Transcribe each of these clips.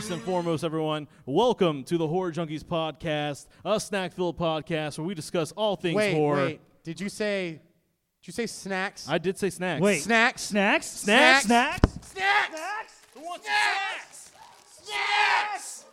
First and foremost, everyone, welcome to the Horror Junkies Podcast, a snack-filled podcast where we discuss all things horror. Wait, did you say snacks? I did say snacks. Wait. Snacks? Snacks? Snacks? Snacks? Snacks! Who wants Snacks! Snacks!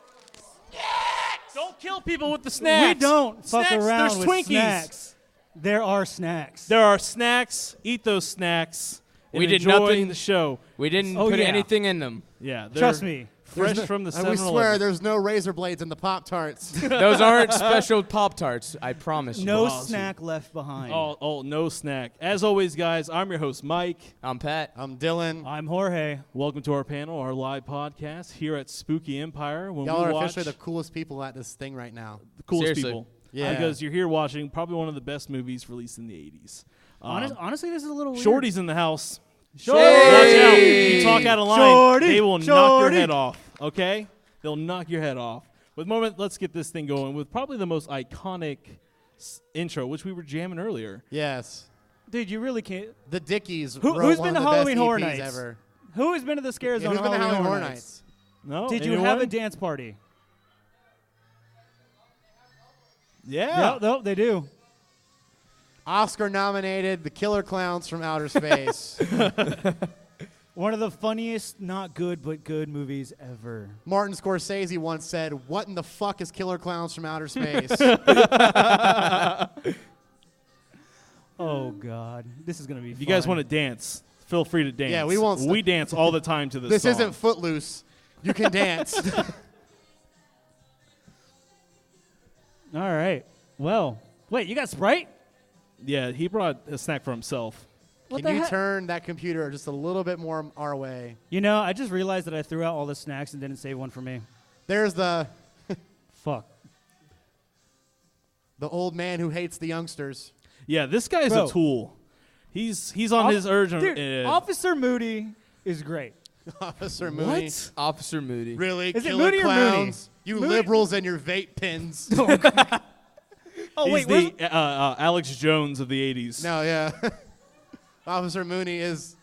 Snacks! Don't kill people with the snacks. We don't fuck Snacks, around there's with Twinkies. snacks. There are snacks. There are snacks. Eat those snacks. And We did enjoy nothing. the show. We didn't Oh, put yeah. anything in them. Yeah, they're Trust me. fresh from the And we 7-Eleven. swear there's no razor blades in the Pop-Tarts. Those aren't special Pop-Tarts, I promise you. No Wow, snack left behind. Oh, no snack. As always, guys, I'm your host, Mike. I'm Pat. I'm Dylan. I'm Jorge. Welcome to our panel, our live podcast here at Spooky Empire. When Y'all we are watch officially the coolest people at this thing right now. the coolest Seriously. people. Yeah. Because you're here watching probably one of the best movies released in the 80s. Honestly, this is a little weird. Shorty's in the house. Shorty! Watch out. You talk out of line, Shorty! they will knock your Shorty! head off, okay? They'll knock your head off. With moment, let's get this thing going with probably the most iconic intro, which we were jamming earlier. Yes. Dude, you really can't. The Dickies Who's wrote been one to of the Halloween best Horror EPs Nights? ever. Who has been to the Scare Yeah, Zone who's been to Halloween Horror Horror Nights? No? Did you Anyone? have a dance party? Yeah. No, they do. Oscar nominated The Killer Klowns from Outer Space. One of the funniest, not good, but good movies ever. Martin Scorsese once said, "What in the fuck is Killer Klowns from Outer Space?" Oh, God. This is going to be If fun. you guys want to dance, feel free to dance. Yeah, we won't We dance all the time to this This song. isn't Footloose. You can dance. All right. Well, wait, you got Sprite? Yeah, he brought a snack for himself. What Can the you heck? turn that computer just a little bit more our way? You know, I just realized that I threw out all the snacks and didn't save one for me. There's the Fuck. old man who hates the youngsters. Yeah, this guy's Bro. a tool. He's on his urge. Dude, Officer Moody is great. Officer Moody. What? Officer Moody. Really? Is it Killer Moody or Mooney? Clowns? You Moody? liberals and your vape pins. Oh, He's wait, the Alex Jones of the 80s. No, yeah. Officer Mooney is...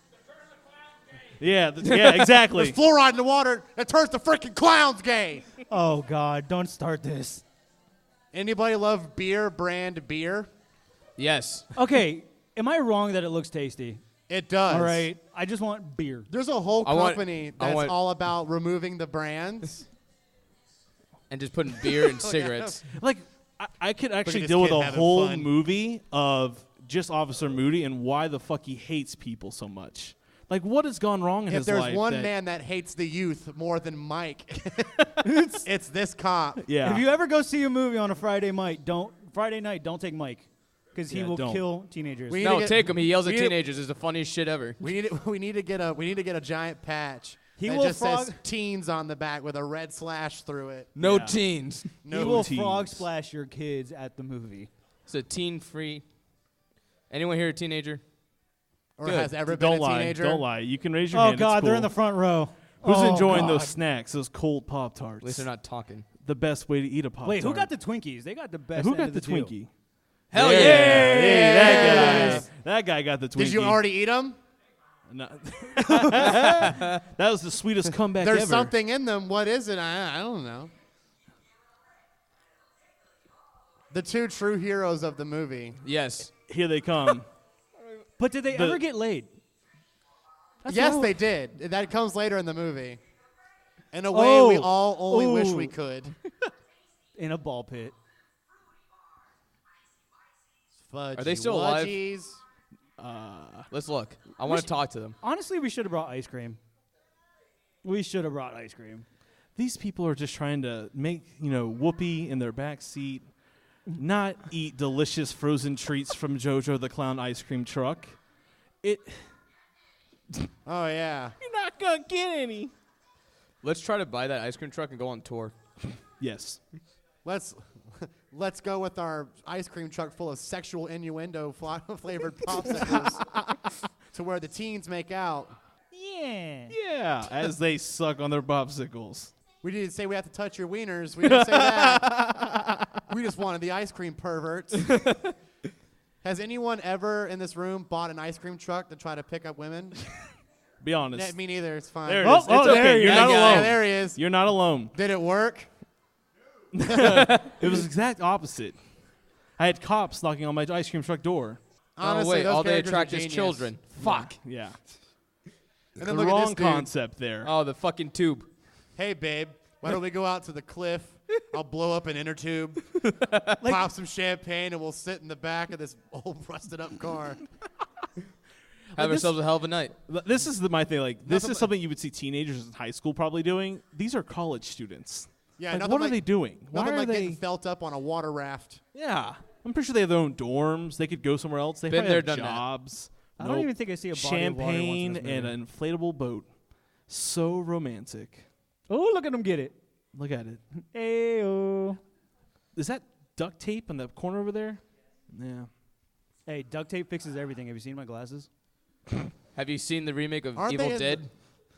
Yeah, yeah, exactly. There's fluoride in the water that turns the freaking clowns gay. Oh, God, don't start this. Anybody love beer brand beer? Yes. Okay, am I wrong that it looks tasty? It does. All right, I just want beer. There's a whole I want- company I that's want- all about removing the brands. And just putting beer and cigarettes. Like, I could actually this deal with kid a having whole fun. movie of just Officer Moody and why the fuck he hates people so much. Like, what has gone wrong in If his there's life? one that- man that hates the youth more than Mike, it's this cop. Yeah. If you ever go see a movie on a Friday night, don't take Mike, because he Yeah, will don't. kill teenagers. We- No, get- take him. He yells at we need- teenagers. It's the funniest shit ever. We need to get a giant patch. He that will just says frog- teens on the back with a red slash through it. No Yeah. teens. No he will teens. frog splash your kids at the movie. It's a teen-free. Anyone here a teenager? Or Good. has ever been Don't a lie. teenager. Don't lie. You can raise your Oh, hand. It's God, they're in cool. the front row. Who's Oh, enjoying God. those snacks, those cold Pop-Tarts? At least they're not talking. The best way to eat a Pop-Tart. Wait, who got the Twinkies? They got the best. Who end got of the deal. Twinkie? Hell Yeah. yeah. Hey, that Yes. guy. That guy got the Twinkie. Did you already eat them? No. That was the sweetest comeback There's ever. something in them. What is it? I don't know. The two true heroes of the movie. Yes. Here they come. But did they ever get laid? That's Yes, what- they did. That comes later in the movie. In a way, we Oh. all only wish we Ooh. could. in a ball pit. Fudgy Are they still alive? wudgies. Let's look. I want to talk to them. Honestly, we should have brought ice cream. We should have brought ice cream. These people are just trying to make, whoopee in their back seat, not eat delicious frozen treats from JoJo the Clown ice cream truck. Oh, yeah. You're not going to get any. Let's try to buy that ice cream truck and go on tour. Yes. Let's go with our ice cream truck full of sexual innuendo flavored popsicles to where the teens make out. Yeah. Yeah, as they suck on their popsicles. We didn't say we have to touch your wieners. We didn't say that. We just wanted the ice cream perverts. Has anyone ever in this room bought an ice cream truck to try to pick up women? Be honest. Me neither. It's fine. There it is. It's okay. there You're he not is. alone. Yeah, there he is. You're not alone. Did it work? It was exact opposite. I had cops knocking on my ice cream truck door. Honestly, wait, those all they characters are attract is genius. children. Fuck. Yeah. And then The look at this wrong dude. concept there. Oh, the fucking tube. Hey, babe, why don't we go out to the cliff? I'll blow up an inner tube, pop some champagne, and we'll sit in the back of this old rusted-up car. Have ourselves a hell of a night. This is my thing. Like, this Nothing is something you would see teenagers in high school probably doing. These are college students. Yeah, Like, nothing what are like, they doing? Why Nothing are like they? getting felt up on a water raft. Yeah, I'm pretty sure they have their own dorms. They could go somewhere else. They Been probably there, have done that. jobs. I don't even think I see a body of water once in Champagne this and movie. an inflatable boat. So romantic. Oh, look at him get it. Look at it. Ayo. Is that duct tape in the corner over there? Yeah. Hey, duct tape fixes everything. Have you seen my glasses? Have you seen the remake of Aren't Evil they in Dead?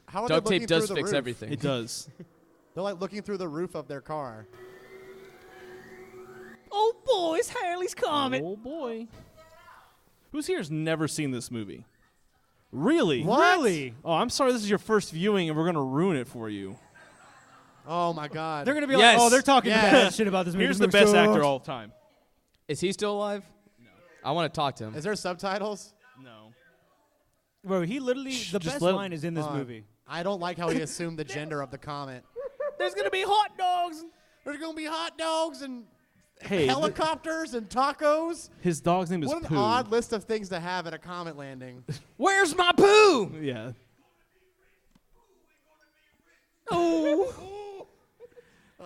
How are Duct they tape looking does through the fix roof? everything. It does. They're like looking through the roof of their car. Oh, boy, it's Haley's Comet. Oh boy. Who's here's never seen this movie? Really? What? Really? Oh, I'm sorry. This is your first viewing, and we're gonna ruin it for you. Oh my God. They're going to be Yes. like, oh, they're talking Yes. bad shit about this movie. Here's This the movie best sucks. actor all the time. Is he still alive? No. I want to talk to him. Is there subtitles? No. Bro, he literally, the just best let him- line is in this movie. I don't like how he assumed the gender of the comet. There's going to be hot dogs. There's gonna be hot dogs and Hey, helicopters and tacos. his dog's name is What an Pooh. odd list of things to have at a comet landing. Where's my poo? Yeah. Oh.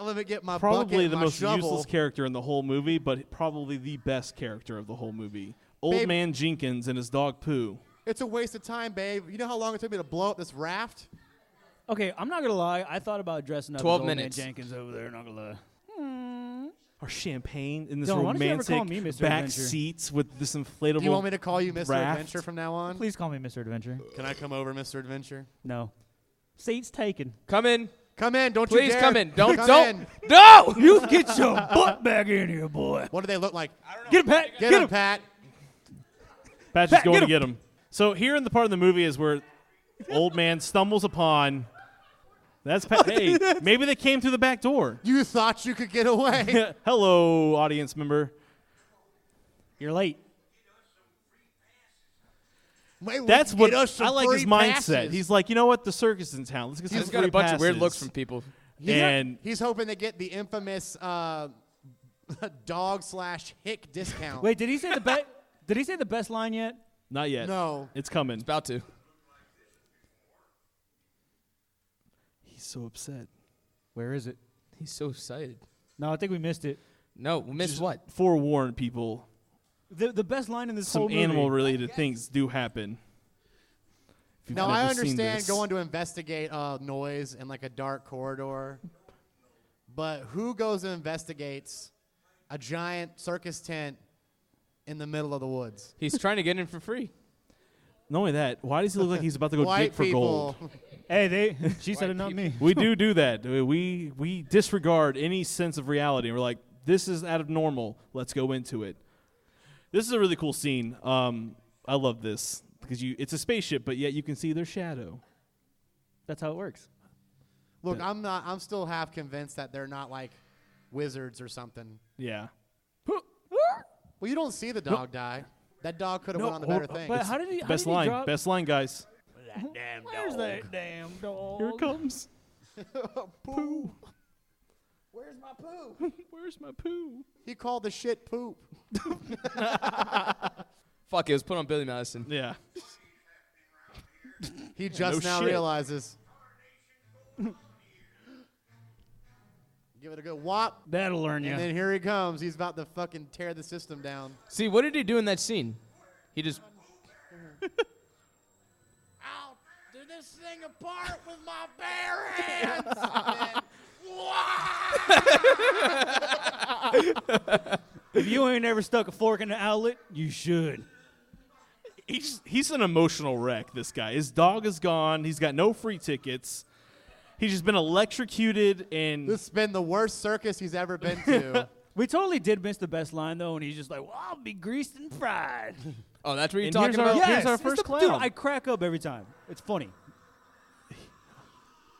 Let me get my Probably bucket and the my most shovel. useless character in the whole movie, but probably the best character of the whole movie. Old Babe. man Jenkins and his dog Pooh. It's a waste of time, babe. You know how long it took me to blow up this raft? Okay, I'm not going to lie. I thought about dressing up 12 as old minutes. Man Jenkins over there. Not going to lie. Or champagne in this Dylan, why don't you ever call romantic me Mr. back Adventure? seats with this inflatable. Do you want me to call you Mr. raft? Adventure from now on? Please call me Mr. Adventure. Can I come over, Mr. Adventure? No. Seats taken. Come in. Come in, don't Please you dare. come in. Don't. Come Don't. in. No! You get your butt back in here, boy. What do they look like? Get him, Pat. Get him, Pat. Pat's just Pat, going get to him. get him. So here in the part of the movie is where old man stumbles upon. That's Pat. Hey, maybe they came through the back door. You thought you could get away. Hello, audience member. You're late. Wait, That's get what us some I like his free mindset. passes. He's like, you know what? The circus is in town. Let's get He's some got free a bunch of weird passes." looks from people. And He's hoping to get the infamous dog/hick discount. Wait, did he say the best? Did he say the best line yet? not yet. No. It's coming. It's about to. He's so upset. Where is it? He's so excited. No, I think we missed it. No, we missed Just what? Forewarn people. The best line in this Some whole movie. animal-related things do happen. If you've Now, I never seen understand this. going to investigate noise in like a dark corridor, but who goes and investigates a giant circus tent in the middle of the woods? He's trying to get in for free. Not only that, why does he look like he's about to go White dig for gold? people. Hey, she said it, not me. We do that. We disregard any sense of reality. And we're like, this is out of normal. Let's go into it. This is a really cool scene. I love this because it's a spaceship, but yet you can see their shadow. That's how it works. Look, I'm still half convinced that they're not like wizards or something. Yeah. Well, you don't see the dog die. That dog could have went on to better things. But how did he? Best how did line. He drop? Best line, guys. Where's that damn dog? Here it comes. Poo. Where's my poo? Where's my poo? He called the shit poop. Fuck, it was put on Billy Madison. Yeah. He just no now shit. realizes. Give it a good whop. That'll learn you. And then here he comes. He's about to fucking tear the system down. See, what did he do in that scene? He just. I'll do this thing apart with my bare hands. If you ain't ever stuck a fork in the outlet, you should. He's an emotional wreck, this guy. His dog is gone. He's got no free tickets. He's just been electrocuted and This has been the worst circus he's ever been to. We totally did miss the best line though, and he's just like, "Well, I'll be greased and fried." Oh, that's what you're And talking here's our- about? here's our It's first the- Dude, clown. I crack up every time. It's funny.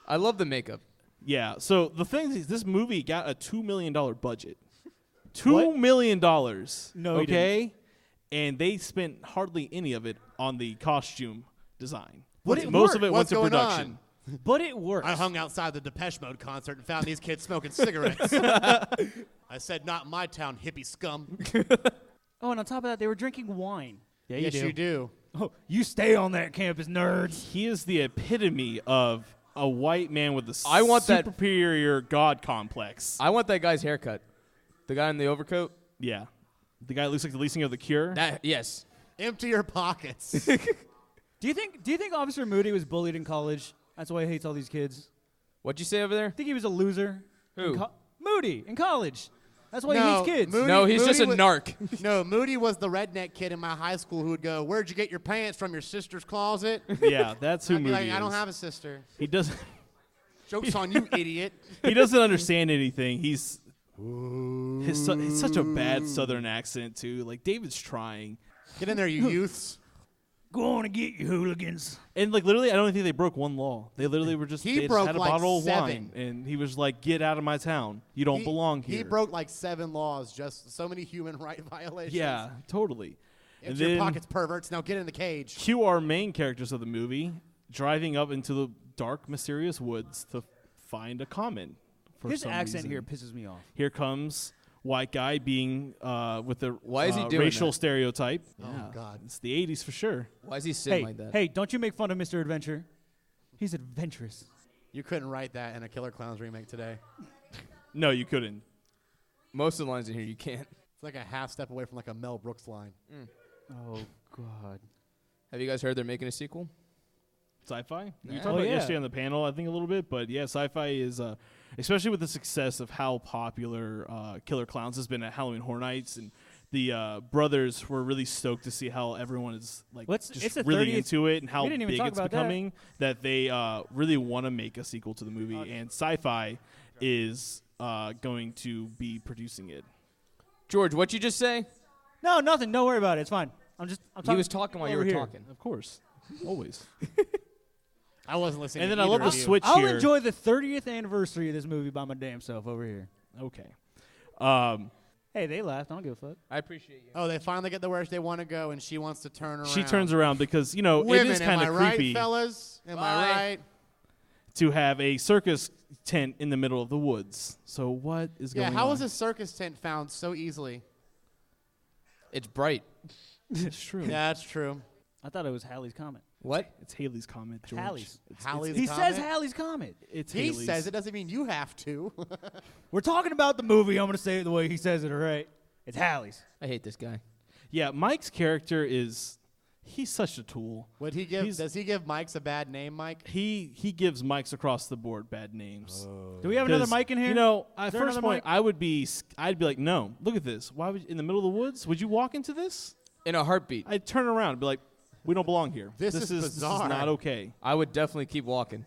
I love the makeup. Yeah. So the thing is, this movie got a $2 million budget. What? $2 million. No, he okay, and they spent hardly any of it on the costume design. But it Most worked. of it What's went to going production. But it works. I hung outside the Depeche Mode concert and found these kids smoking cigarettes. I said, not in my town, hippie scum. Oh, and on top of that, they were drinking wine. Yeah, Yes, you do. Oh, you stay on that campus, nerds. He is the epitome of a white man with a I want that- superior god complex. I want that guy's haircut. The guy in the overcoat. Yeah. The guy that looks like the lead singer of The Cure. Yes. Empty your pockets. Do you think Officer Moody was bullied in college? That's why he hates all these kids. What'd you say over there? I think he was a loser. Who? Moody in college. That's why No, he hates kids. Moody- No, he's just a was- narc. No, Moody was the redneck kid in my high school who would go, where'd you get your pants from, your sister's closet? Yeah, that's who I'd be Moody like, is. I don't have a sister. He doesn't. Joke's on you, idiot. He doesn't understand anything. He's such a bad Southern accent too. Like David's trying, Get in there, you youths. Go on and get you hooligans. and like literally, I don't think they broke one law. They literally were just He they just broke had a like bottle of 7. wine, and he was like, "Get out of my town. You don't belong here." He broke like 7 laws, just so many human right violations. Yeah, totally. And Empty your then pockets, perverts. Now get in the cage. cue our main characters of the movie driving up into the dark, mysterious woods to find a comet. For His some accent reason. here pisses me off. Here comes white guy being with the Why is he doing racial that? stereotype. Oh, God. It's the 80s for sure. Why is he sitting Hey, like that? hey, don't you make fun of Mr. Adventure. He's adventurous. You couldn't write that in a Killer Klowns remake today. No, you couldn't. Most of the lines in here you can't. It's like a half step away from like a Mel Brooks line. Oh, God. Have you guys heard they're making a sequel? Sci-fi? We Yeah. talked Oh, about it yeah. yesterday on the panel, I think, a little bit. But yeah, sci-fi is, especially with the success of how popular Killer Klowns has been at Halloween Horror Nights. And the brothers were really stoked to see how everyone is like It's just the really 30th into it and how we didn't even big talk it's about that. becoming that they really want to make a sequel to the movie. And sci-fi is going to be producing it. George, what'd you just say? No, nothing. Don't worry about it. It's fine. I'm talking. He was talking while you over were here. talking. Of course. Always. I wasn't listening. And to then I love either the of you. switch I'll here. enjoy the 30th anniversary of this movie by my damn self over here. Okay. Hey, they laughed. I don't give a fuck. I appreciate you. Oh, they finally get to where they want to go, and she wants to turn around. She turns around because, it Women, is kind am of I right, creepy fellas? Am Bye. I right? to have a circus tent in the middle of the woods. So what is Yeah, going on? how was a circus tent found so easily? It's bright. It's true. Yeah, that's true. I thought it was Halley's Comet. What? It's Haley's Comet, George. Halley's. Halley's He Comet? says Halley's Comet. It's He Haley's. says it doesn't mean you have to. We're talking about the movie. I'm going to say it the way he says it, all right? It's Halley's. I hate this guy. Yeah, Mike's character he's such a tool. Would he give? Does he give Mike's a bad name, Mike? He gives Mike's across the board bad names. Do we have another 'Cause, mic in here? At there first another point, mic? I'd be like, no, look at this. Why would in the middle of the woods? Would you walk into this? In a heartbeat, I'd turn around and be like, we don't belong here. This is bizarre. not okay. I would definitely keep walking.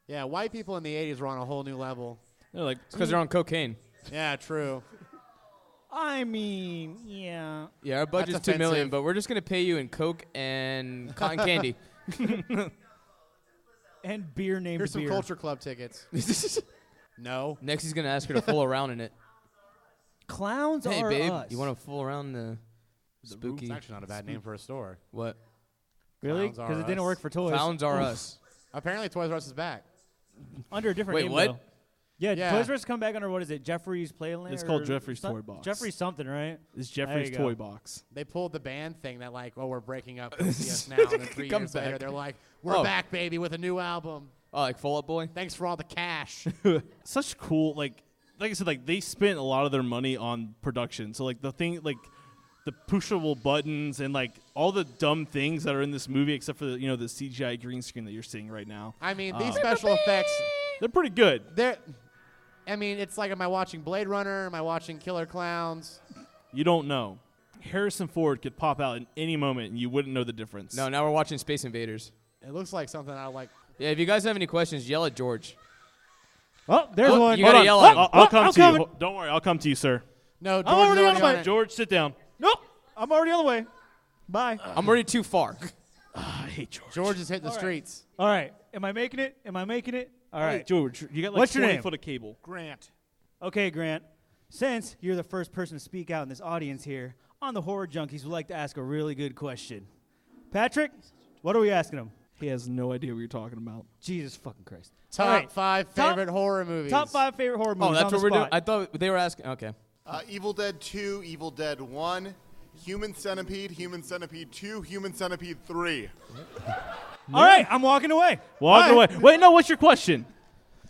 Yeah, white people in the 80s were on a whole new level. They're like, It's because they're on cocaine. Yeah, true. I mean, yeah. Yeah, our budget's That's $2 million, offensive. but we're just gonna pay you in coke and cotton candy. And beer named Here's some beer. Culture Club tickets. No. Next, he's gonna ask her to fool around in it. Clowns Hey, are babe, us. you want to fool around in the spooky? It's actually not a bad name for a store. What? Really? Clowns are Because it didn't us. work for toys. Clowns are Oof. us. Apparently, Toys R Us is back. Under a different Wait, name, what? though. Yeah, Yeah. Toys R Us come back under, what is it, Jeffrey's Playland? It's called or Jeffrey's some- Toy Box. Jeffrey's something, right? it's Jeffrey's There you go. toy box. They pulled the band thing that like, oh, we're breaking up. Come see us now. And then 3 Comes years later, back. they're like, we're Oh. back, baby, with a new album. Oh, like Fall Out Boy? Thanks for all the cash. Such cool, like I said, like they spent a lot of their money on production. So like the thing, like the pushable buttons and like all the dumb things that are in this movie, except for the CGI green screen that you're seeing right now. I mean, these special effects, They're pretty good. it's like, am I watching Blade Runner? Am I watching Killer Klowns? You don't know. Harrison Ford could pop out in any moment, and you wouldn't know the difference. No, now we're watching Space Invaders. It looks like something I like. Yeah, if you guys have any questions, yell at George. Oh, there's one. You gotta yell at him. I'll come I'm to you. coming. Don't worry, I'll come to you, sir. No, George I'm already is on the on way. it. George, sit down. Nope. I'm already on the way. Bye. I'm already too far. I hate George. George is hitting the All right. streets. All right. Am I making it? All Hey, right. George, you got like What's your 20 name? foot of cable. Grant. Okay, Grant. Since you're the first person to speak out in this audience here, on the Horror Junkies, we'd like to ask a really good question. Patrick, what are we asking him? He has no idea what you're talking about. Jesus fucking Christ. Top All right. 5 favorite horror movies. Top 5 favorite horror movies. Oh, that's on what the we're doing. spot. I thought they were asking. Okay. Evil Dead 2, Evil Dead 1, Human Centipede 2, Human Centipede 3. All right, I'm walking away. Walk All away. right. Wait, no, what's your question?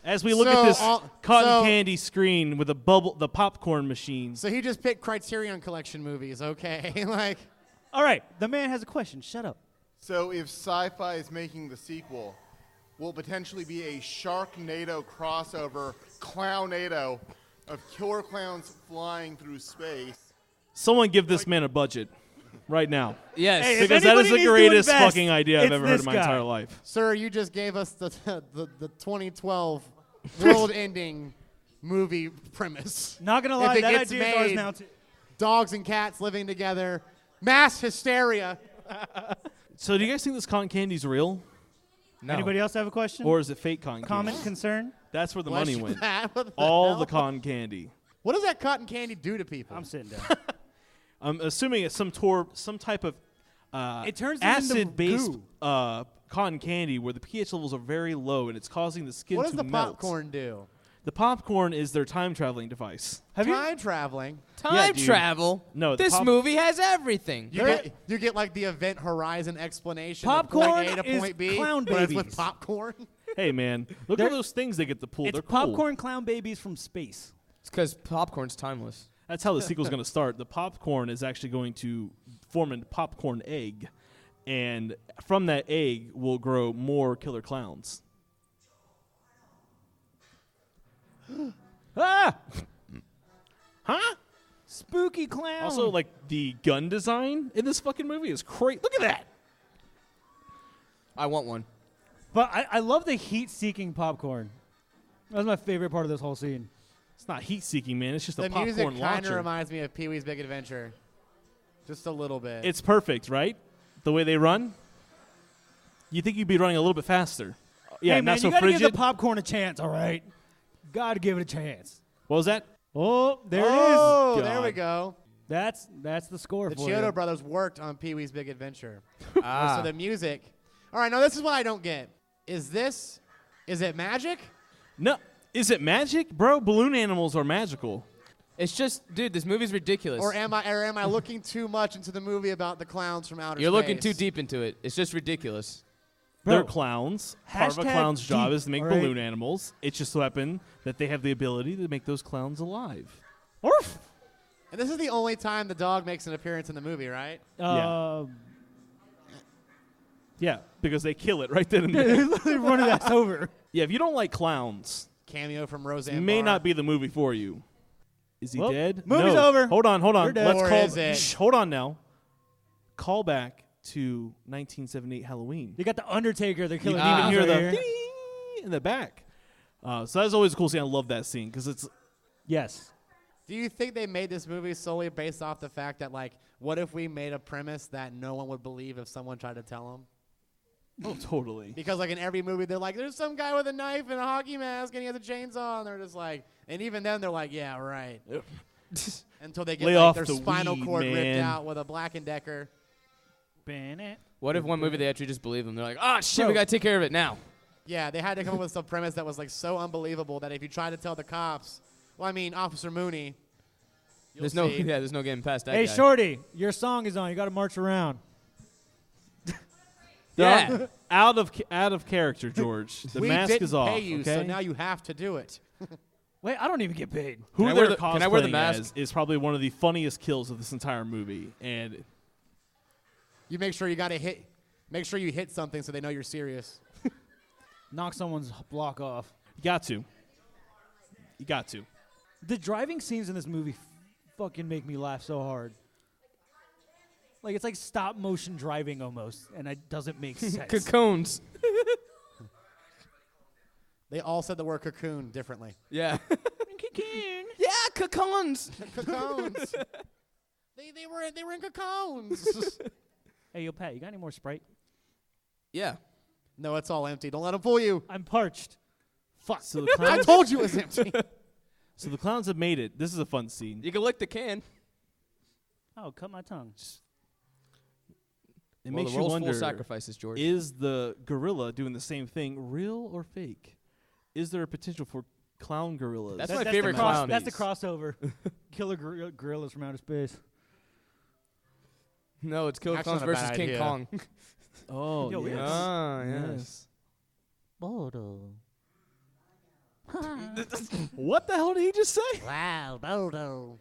As we look at So, this cotton so- candy screen with the popcorn machine. So he just picked Criterion Collection movies, okay? Like, All right, the man has a question. Shut up. So if sci-fi is making the sequel, will it potentially be a Sharknado crossover, Clownado, of killer clowns flying through space? Someone give this man a budget right now. Yes. Hey, if Because that is anybody the needs to greatest invest, fucking idea I've it's ever heard in this my guy. entire life. sir, you just gave us the 2012 world-ending movie premise. Not gonna If lie, it that gets idea is ours made- now too. Dogs and cats living together. Mass hysteria. So do you guys think this cotton candy's real? No. Anybody else have a question? Or is it fake cotton comment, candy? concern? That's where the Bless money you went. for that. What the All hell? the cotton candy. What does that cotton candy do to people? I'm sitting down. I'm assuming it's some type of It turns them into acid-based goo. cotton candy where the pH levels are very low and it's causing the skin What to does the melt. popcorn do? The popcorn is their time traveling device. Have you? Time traveling. Time dude. travel. No, the This movie has everything. You get like the event horizon explanation. of Popcorn point A to is point B, clown but it's with babies. popcorn. Hey man, look They're- at those things they get to pull. It's They're cool. popcorn clown babies from space. It's because popcorn's timeless. That's how the sequel's going to start. The popcorn is actually going to form a popcorn egg, and from that egg will grow more killer clowns. Ah! Huh? Spooky clown. Also, like the gun design in this fucking movie is crazy. Look at that. I want one. But I love the heat-seeking popcorn. That's my favorite part of this whole scene. It's not heat-seeking, man. It's just The a music popcorn kind of launcher. reminds me of Pee-wee's Big Adventure. Just a little bit. It's perfect, right? The way they run. You think you'd be running a little bit faster. Yeah, hey, not man, so you gotta frigid. give the popcorn a chance, all right? Gotta give it a chance. What was that? Oh, there oh, it is. there we God. go. That's the score The for Chiodo you. brothers worked on Pee-wee's Big Adventure. Ah. So the music. All right, now this is what I don't get. Is it magic? No. Is it magic? Bro, balloon animals are magical. It's just, dude, this movie's ridiculous. Or am I looking too much into the movie about the clowns from outer You're space? looking too deep into it. It's just ridiculous. Bro, They're clowns. Part of a hashtag clown's job deep, is to make all right? balloon animals. It just so happened that they have the ability to make those clowns alive. And this is the only time the dog makes an appearance in the movie, right? Yeah, because they kill it right then and They're there. literally running us over. Yeah, if you don't like clowns, Cameo from Roseanne it may Barr. not be the movie for you. Is he Well, dead? movie's No. over. Hold on. We're dead. Let's Or call. is it? Shh, hold on now. Call back to 1978 Halloween. You got the Undertaker. They're You killing can even demons hear right the here. ding in the back. So that's always a cool scene. I love that scene because it's Yes. Do you think they made this movie solely based off the fact that, like, what if we made a premise that no one would believe if someone tried to tell them? oh totally. Because, like, in every movie, they're like, there's some guy with a knife and a hockey mask and he has a chainsaw. And they're just like, and even then, they're like, yeah, right. Until they get Lay like, off their the spinal weed, cord ripped man. out with a Black & Decker. Bennett. What if one movie they actually just believe them? They're like, oh, shit, we Bro. got to take care of it now. Yeah, they had to come up with some premise that was, like, so unbelievable that if you tried to tell the cops, well, I mean, Officer Mooney, you'll There's no, see. there's no getting past that Hey, guy. Shorty, your song is on. You got to march around. They're out of character, George. The we mask didn't is off. pay you, okay? so now you have to do it. Wait, I don't even get paid. Who Can I they're wear the- can I wear the cosplaying mask? as is probably one of the funniest kills of this entire movie, and You make sure you got to hit. Make sure you hit something so they know you're serious. Knock someone's block off. you got to. You got to. The driving scenes in this movie fucking make me laugh so hard. Like, it's like stop motion driving almost, and it doesn't make sense. Cocoons. They all said the word cocoon differently. Yeah. Cocoon. Yeah, cocoons. Cocoons. they were in cocoons. Hey, yo, Pat, you got any more Sprite? Yeah. No, it's all empty. Don't let them fool you. I'm parched. Fuck. So the I clowns, told you it was empty. so the clowns have made it. This is a fun scene. You can lick the can. Oh, cut my tongue. It Well, makes the you role's wonder, full sacrifices, George. is the gorilla doing the same thing, real or fake? Is there a potential for clown gorillas? That's my favorite clown. That's the crossover. Killer gorillas from outer space. No, it's Killer That's Klowns not a versus bad King idea. Kong. Oh, Yo, yes. Ah, yes. What the hell did he just say? Wow, Bodo.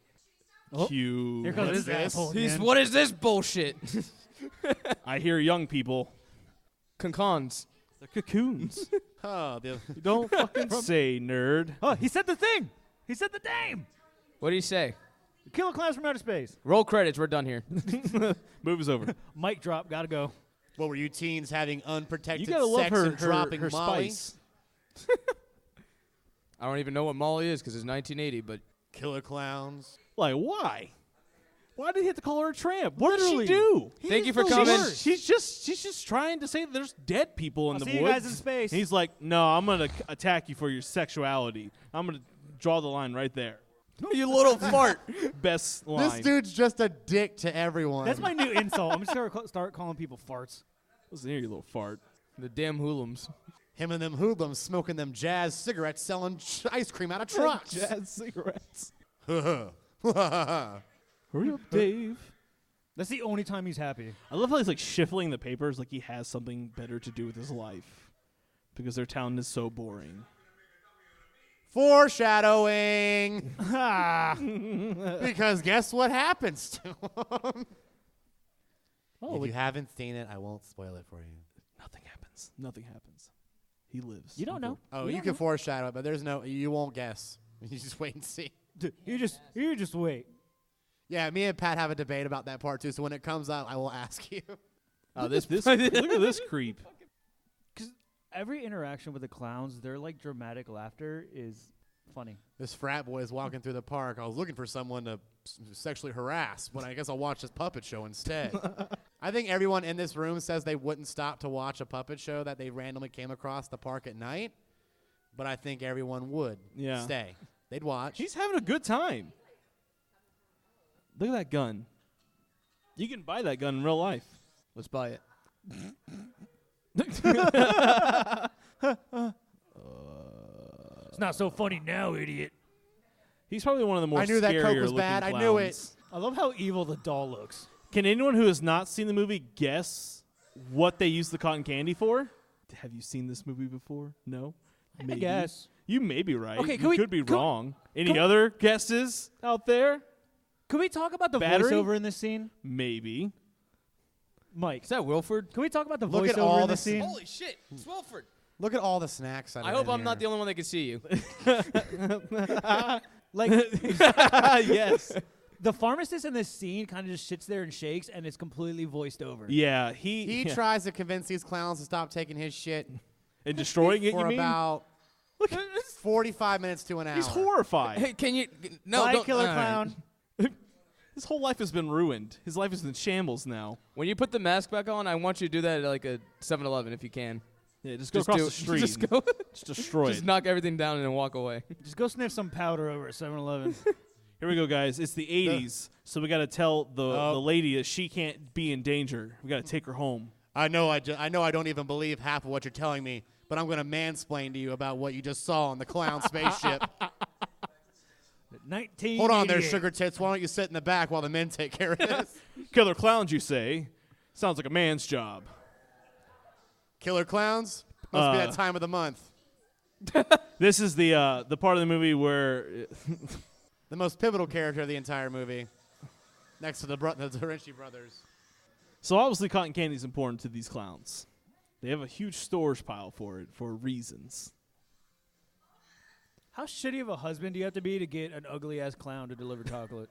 Oh, Cute. Here comes What's this this? asshole He's again. what is this bullshit? I hear young people. Concons. They're cocoons. Oh, the Don't fucking say nerd. Oh, he said the thing. He said the name. What do you say? Killer Klowns from outer space. Roll credits. We're done here. Movie's over. Mic drop. Gotta go. What were you teens having unprotected You gotta love sex her, and dropping her Molly? spice. I don't even know what Molly is because it's 1980, but Killer Klowns. Like, why? Why did he have to call her a tramp? What Literally. did she do? Thank you for the coming. worst. She's just trying to say that there's dead people in I'll the see woods. you guys in space. And he's like, no, I'm gonna attack you for your sexuality. I'm gonna draw the line right there. you little fart. Best line. This dude's just a dick to everyone. That's my new insult. I'm just gonna start calling people farts. Listen here, you little fart. The damn hoodlums. Him and them hoodlums smoking them jazz cigarettes, selling ice cream out of trucks. Jazz cigarettes. That's Hurry up, Dave. That's the only time he's happy. I love how he's like shuffling the papers like he has something better to do with his life. Because their town is so boring. Foreshadowing. Ah. Because guess what happens to him? Oh, If you haven't seen it, I won't spoil it for you. Nothing happens. Nothing happens. He lives. you don't know. Oh, You you don't can know. foreshadow it, but there's no. You won't guess. You just wait and see. You just wait. Yeah, me and Pat have a debate about that part too. So when it comes out, I will ask you. Oh, this look at this creep. Because every interaction with the clowns, their like dramatic laughter is funny. This frat boy is walking through the park. I was looking for someone to sexually harass, but I guess I'll watch this puppet show instead. I think everyone in this room says they wouldn't stop to watch a puppet show that they randomly came across the park at night, but I think everyone would stay. They'd watch. He's having a good time. Look at that gun. You can buy that gun in real life. Let's buy it. It's not so funny now, idiot. He's probably one of the more I knew that Coke scarier was looking bad. I knew it. clowns. I love how evil the doll looks. Can anyone who has not seen the movie guess what they used the cotton candy for? Have you seen this movie before? No? Maybe. I guess. You may be right. Okay, you could be wrong. Any other guesses out there? Can we talk about the Battery? voiceover in this scene? Maybe. Mike, Is that Wilford? can we talk about the Look at voiceover all in the this scene? Holy shit! It's Wilford. Look at all the snacks. That I are hope in I'm not the here. only one that can see you. Like, Yes. the pharmacist in this scene kind of just sits there and shakes, and it's completely voiced over. Yeah, He yeah. tries to convince these clowns to stop taking his shit And destroying it, for you mean? about Look, 45 minutes to an hour. he's horrified. Hey, can you? No, Bye, don't. Killer all right. Clown. His whole life has been ruined. His life is in shambles now. When you put the mask back on, I want you to do that at like a 7-Eleven if you can. Yeah, just go Just across do the it. street. Just and go. just destroy Just it. knock everything down and then walk away. Just go sniff some powder over at 7-Eleven. Here we go, guys. It's the 80s, so we got to tell the lady that she can't be in danger. We got to take her home. I know I don't even believe half of what you're telling me, but I'm going to mansplain to you about what you just saw on the clown spaceship. 19. Hold on there, sugar tits. Why don't you sit in the back while the men take care of this? Killer Klowns, you say? Sounds like a man's job. Killer Klowns? Must be that time of the month. This is the part of the movie where The most pivotal character of the entire movie, next to the Rinchi brothers. so obviously cotton candy is important to these clowns. They have a huge storage pile for it for reasons. How shitty of a husband do you have to be to get an ugly-ass clown to deliver chocolate?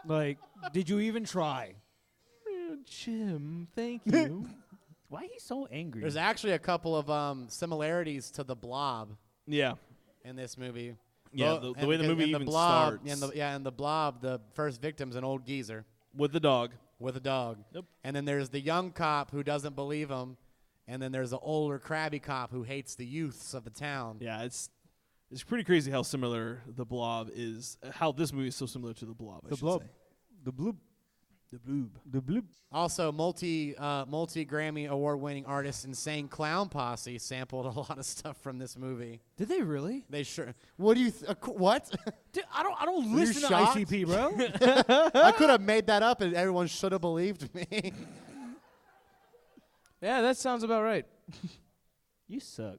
Like, did you even try? Jim, thank you. Why are you so angry? There's actually a couple of similarities to the Blob Yeah. in this movie. Yeah, Well, the way the and movie the even Blob, starts. and the Blob, the first victim's an old geezer With the dog. with a dog. Yep. And then there's the young cop who doesn't believe him, And then there's an older crabby cop who hates the youths of the town. Yeah, it's pretty crazy how similar The Blob is. How this movie is so similar to The Blob. I should say. The bloop. The Bloob. The bloop. Also, multi-Grammy award-winning artist Insane Clown Posse sampled a lot of stuff from this movie. Did they really? They sure. What do you? What? Dude, I don't Were you listen to shocked? ICP, bro. I could have made that up, and everyone should have believed me. Yeah, that sounds about right. You suck.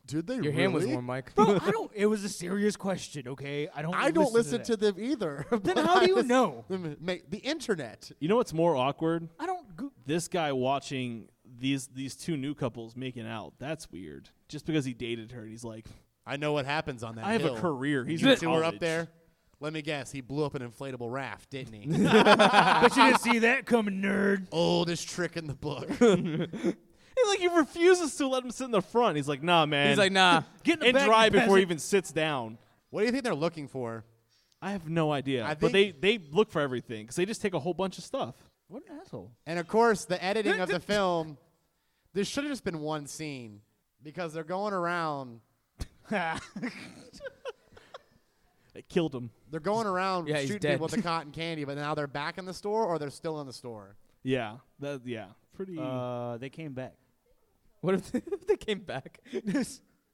Did they Your hand was warm, Mike. Bro, I don't. It was a serious question, okay? I don't listen to them either. Then how do you know? The internet. You know what's more awkward? I don't. This guy watching these two new couples making out. That's weird. Just because he dated her, and he's like, I know what happens on that I have hill. a career. He's You in two were up college. there. Let me guess. He blew up an inflatable raft, didn't he? Bet you didn't see that coming, nerd. Oldest trick in the book. He refuses to let him sit in the front. He's like, nah, man. He's like, nah. Get in the and back, dry you before he peasant. even sits down. What do you think they're looking for? I have no idea. I But think- they look for everything because they just take a whole bunch of stuff. What an asshole. And of course, the editing of the film. This should have just been one scene because they're going around. It killed him. They're going around Yeah, he's shooting dead. people with the cotton candy, but now they're back in the store or they're still in the store. Yeah. Pretty. They came back. What if they came back?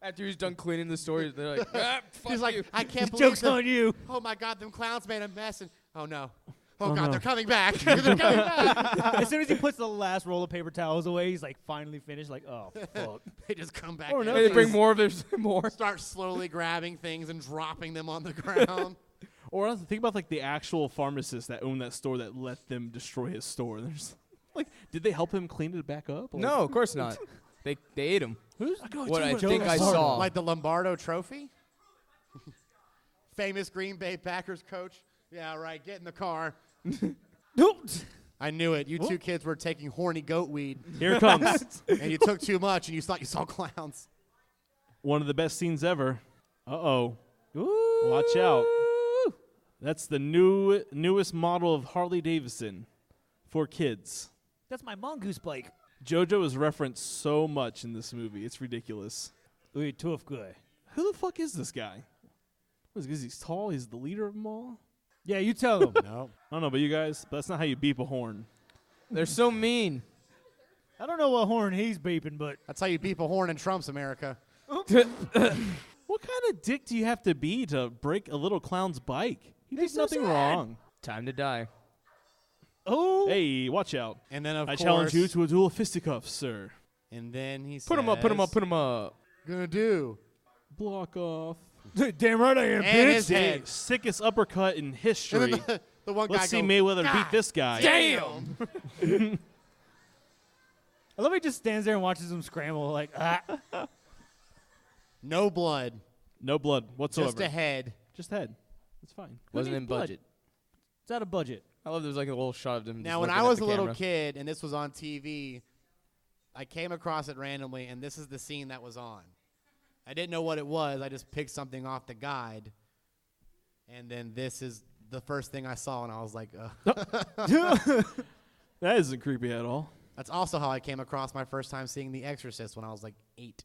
After he was done cleaning the store, they're like, fuck He's like, you. I can't The believe joke's them. on you. Oh my God, them clowns made a mess. And oh no. Oh, Oh, God, no. they're coming back. They're coming back. As soon as he puts the last roll of paper towels away, he's like finally finished. Like, oh fuck. They just come back. Oh, in. no, They bring more of their more. Start slowly grabbing things and dropping them on the ground. Or else think about like the actual pharmacist that owned that store that let them destroy his store. They're just like, did they help him clean it back up? Like, No, of course not. They ate him. What I think I Lombardo. saw. Like the Lombardo Trophy? Famous Green Bay Packers coach. Yeah, right. Get in the car. Nope. I knew it. You two kids were taking horny goat weed, Here it comes. and you took too much, and you thought you saw clowns. One of the best scenes ever. Uh-oh. Ooh. Watch out. That's the newest model of Harley Davidson for kids. That's my mongoose bike. JoJo is referenced so much in this movie. It's ridiculous. Ooh, tough guy. Who the fuck is this guy? Because he's tall? He's the leader of them all? Yeah, you tell him. No. I don't know about you guys, but that's not how you beep a horn. They're so mean. I don't know what horn he's beeping, but That's how you beep a horn in Trump's America. What kind of dick do you have to be to break a little clown's bike? He did so nothing sad. wrong. Time to die. oh, Hey, watch out. And then, of I course, challenge you to a duel of fisticuffs, sir. And then he says, Put him up, put him up, put him up. Gonna do. Block off. damn right I am, And bitch. his head. The sickest uppercut in history. And then the one Let's guy see goes, Mayweather God beat this guy. damn. I love he just stands there and watches him scramble like, No blood. No blood whatsoever. Just a head. Just head. It's fine. Wasn't needs in blood? budget. It's out of budget. I love there's like a little shot of him. Now, when I was a little kid and this was on TV, I came across it randomly, and this is the scene that was on. I didn't know what it was. I just picked something off the guide, and then this is the first thing I saw, and I was like, That isn't creepy at all. That's also how I came across my first time seeing The Exorcist when I was like 8.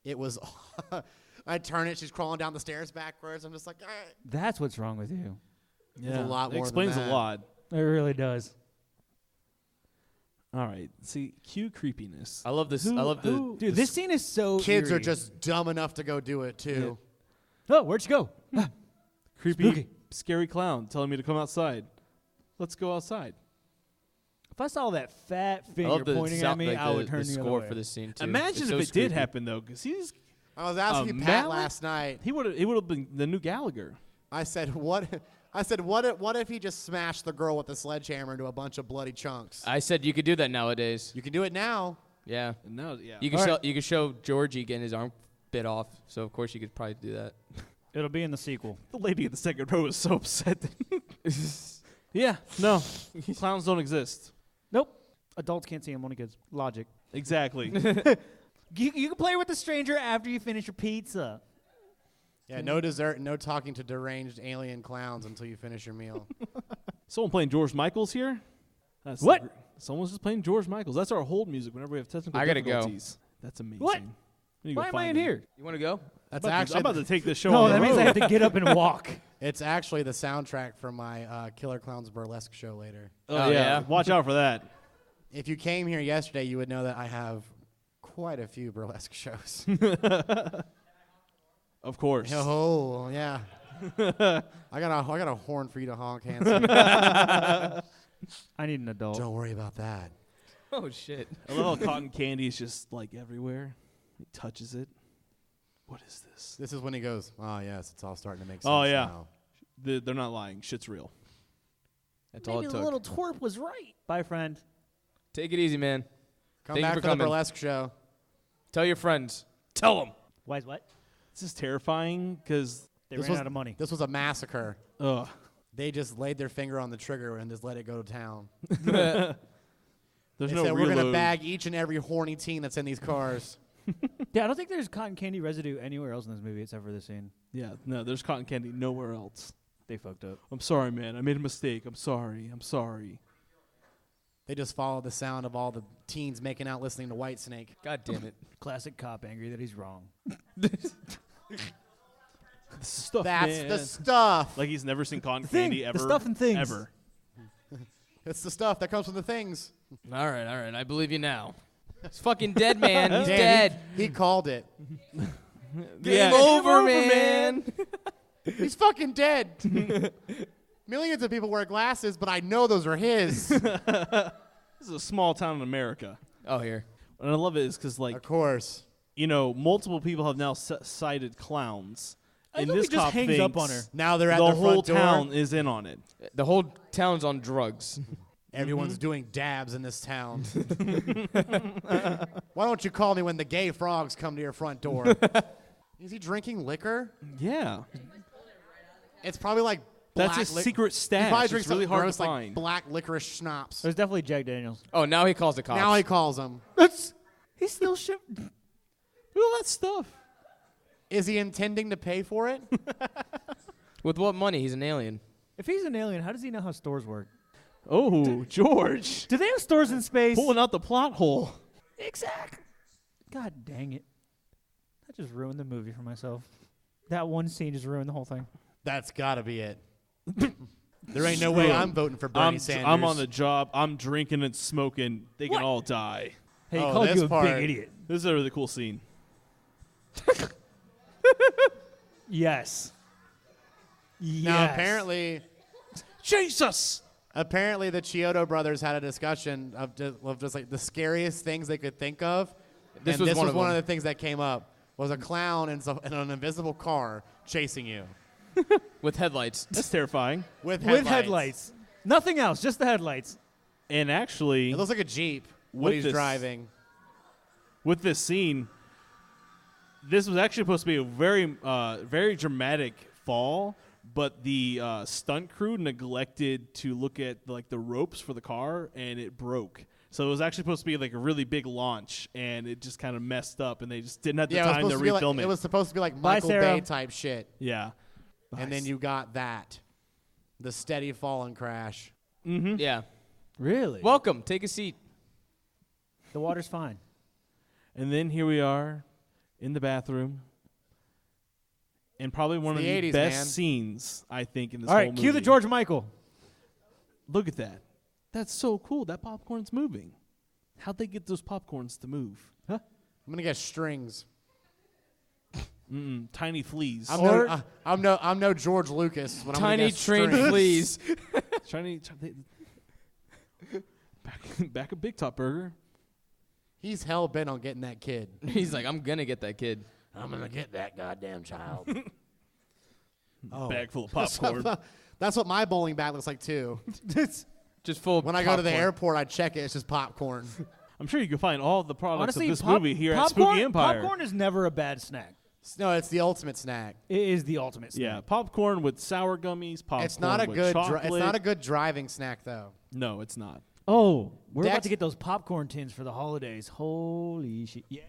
It was, I turn it, she's crawling down the stairs backwards. I'm just like, That's what's wrong with you. Yeah, a lot it more than explains that. a lot. It really does. All right. See, cue creepiness. I love this. I love the. Dude, this scene is so kids are eerie. just dumb enough to go do it too. Oh, where'd you go? Creepy, Spooky. scary clown telling me to come outside. Let's go outside. If I saw that fat I finger love the pointing sound, at me, like I would the turn the score other way. for this scene too. Imagine It's if so it did creepy. happen though, because he's I was asking A Pat mallet? last night. he would have been the new Gallagher. I said, what if he just smashed the girl with the sledgehammer into a bunch of bloody chunks? I said you could do that nowadays. You can do it now. Yeah. And now, yeah. You could All show right. you could show Georgie getting his arm bit off. So of course you could probably do that. It'll be in the sequel. The lady in the second row is so upset. Yeah, no, clowns don't exist. Nope. Adults can't see him, only kids. Logic. Exactly. You can play with the stranger after you finish your pizza. Yeah, no dessert, no talking to deranged alien clowns until you finish your meal. Someone playing George Michaels here? That's What? Someone's just playing George Michael's. That's our hold music whenever we have technical I gotta go. difficulties. That's amazing. What? We need to go Why am I find in him. here? You want to go? That's I'm actually about to take this show No, on that the means I road. have to get up and walk. it's actually the soundtrack for my Killer Klowns burlesque show later. Oh, yeah. Watch out for that. If you came here yesterday, you would know that I have quite a few burlesque shows. Of course. Oh, yeah. I got a horn for you to honk, Hanson. I need an adult. Don't worry about that. Oh, shit. I love how cotton candy is just like everywhere. He touches it. What is this? This is when he goes, oh, yes, it's all starting to make sense Oh, yeah. now. They're not lying. Shit's real. That's all it took. twerp was right. Bye, friend. Take it easy, man. Come Thank you back for for the coming. burlesque show. Tell your friends. Tell them. Why is what? This is terrifying because, They This ran was- out of money. This was a massacre. ugh. They just laid their finger on the trigger and just let it go to town. There's They no said, we're going to reload. bag each and every horny teen that's in these cars. Yeah, I don't think there's cotton candy residue anywhere else in this movie except for this scene. Yeah, no, there's cotton candy nowhere else. They fucked up. I'm sorry, man. I made a mistake. I'm sorry. They just followed the sound of all the teens making out listening to Whitesnake. God damn it. Classic cop angry that he's wrong. Stuff, That's man. the stuff. Like he's never seen cotton thing, candy the ever. stuff and things. Ever. It's the stuff that comes from the things. All right. I believe you now. He's fucking dead, man. He's Damn, dead. He called it. Game over, man. He's fucking dead. Millions of people wear glasses, but I know those are his. This is a small town in America. Oh, here. And I love it is because, like, Of course. you know, multiple people have now cited clowns. I And thought this he just cop hangs up thinks on her. Now they're at the their whole front door. town is in on it. The whole town's on drugs. Everyone's doing dabs in this town. Why don't you call me when the gay frogs come to your front door? Is he drinking liquor? Yeah. It's probably like black That's his lic- secret He probably stash. drinks It's really something hard gross to like find. black licorice schnapps. There's definitely Jack Daniels. Oh, now he calls the cops. Now he calls them. He's still ship. Look at all that stuff. Is he intending to pay for it? With what money? He's an alien. If he's an alien, how does he know how stores work? Oh, George. Do they have stores in space? Pulling out the plot hole. Exactly. God dang it. That just ruined the movie for myself. That one scene just ruined the whole thing. That's got to be it. There ain't no way I'm voting for Bernie Sanders. I'm on the job. I'm drinking and smoking. They can What? all die. Hey, he Oh, called this you a part. big idiot. This is a really cool scene. Yes. Now, Yes. apparently the Chiodo brothers had a discussion of just like the scariest things they could think of. This and was this one was of one them. of the things that came up was a clown in an invisible car chasing you With headlights. That's terrifying. with With headlights. Nothing else, just the headlights. And actually, It looks like a Jeep With when he's this- driving. with this scene, this was actually supposed to be a very, very dramatic fall, but the stunt crew neglected to look at like the ropes for the car, and it broke. So it was actually supposed to be like a really big launch, and it just kind of messed up, and they just didn't have the Yeah, it was time to supposed to be like refilm it it. was supposed to be like Bye, Michael Sarah. Bay type shit, Yeah. and then you got that, the steady fall and crash. Yeah. Really? Welcome. Take a seat. The water's fine. And then here we are in the bathroom. And probably one of the the 80s, best man. scenes, I think, in this All whole right, movie. cue the George Michael. Look at that. That's so cool. That popcorn's moving. How'd they get those popcorns to move? I'm gonna get strings. Tiny fleas. I'm no George Lucas. When I'm gonna Tiny get trained strings. fleas. Back a Big Top Burger. He's hell bent on getting that kid. He's like, I'm going to get that kid. I'm gonna get that goddamn child. Bag full of popcorn. That's what my bowling bag looks like too. Just full of When I go to the popcorn. airport, I check it. It's just popcorn. I'm sure you can find all the products Honestly, of this movie here at Spooky Empire. Popcorn is never a bad snack. No, it's the ultimate snack. It is the ultimate snack. Yeah, popcorn with sour gummies. Popcorn It's not a with good. chocolate. It's not a good driving snack though. No, it's not. Oh, we're about Dex- to get those popcorn tins for the holidays. Holy shit. Yeah.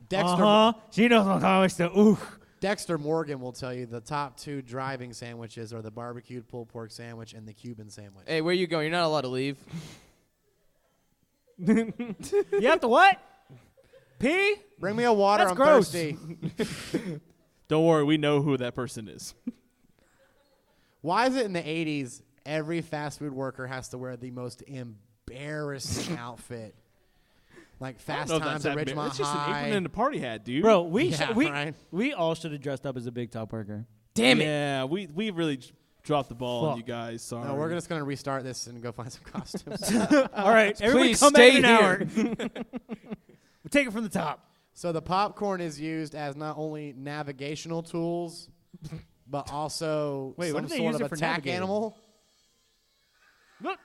Dexter She knows what I'm talking about. Ooh. Dexter Morgan will tell you the top 2 driving sandwiches are the barbecued pulled pork sandwich and the Cuban sandwich. Hey, where you going? You're not allowed to leave. You have to what? Pee? Bring me a water. That's I'm gross. thirsty. Don't worry, we know who that person is. Why is it in the 80s every fast food worker has to wear the most embarrassing outfit? Like Fast Times at Ridgemont It's just an High. apron and a party hat, dude. Bro, Yeah, right. we all should have dressed up as a big top worker. Damn it. Yeah, we really dropped the ball on Fuck. you guys. Sorry. No, we're just going to restart this and go find some costumes. All right, everybody Please come stay back in an hour. We'll take it from the top. So the popcorn is used as not only navigational tools, but also Wait, what some did they sort use of it for attack navigating? animal. Look.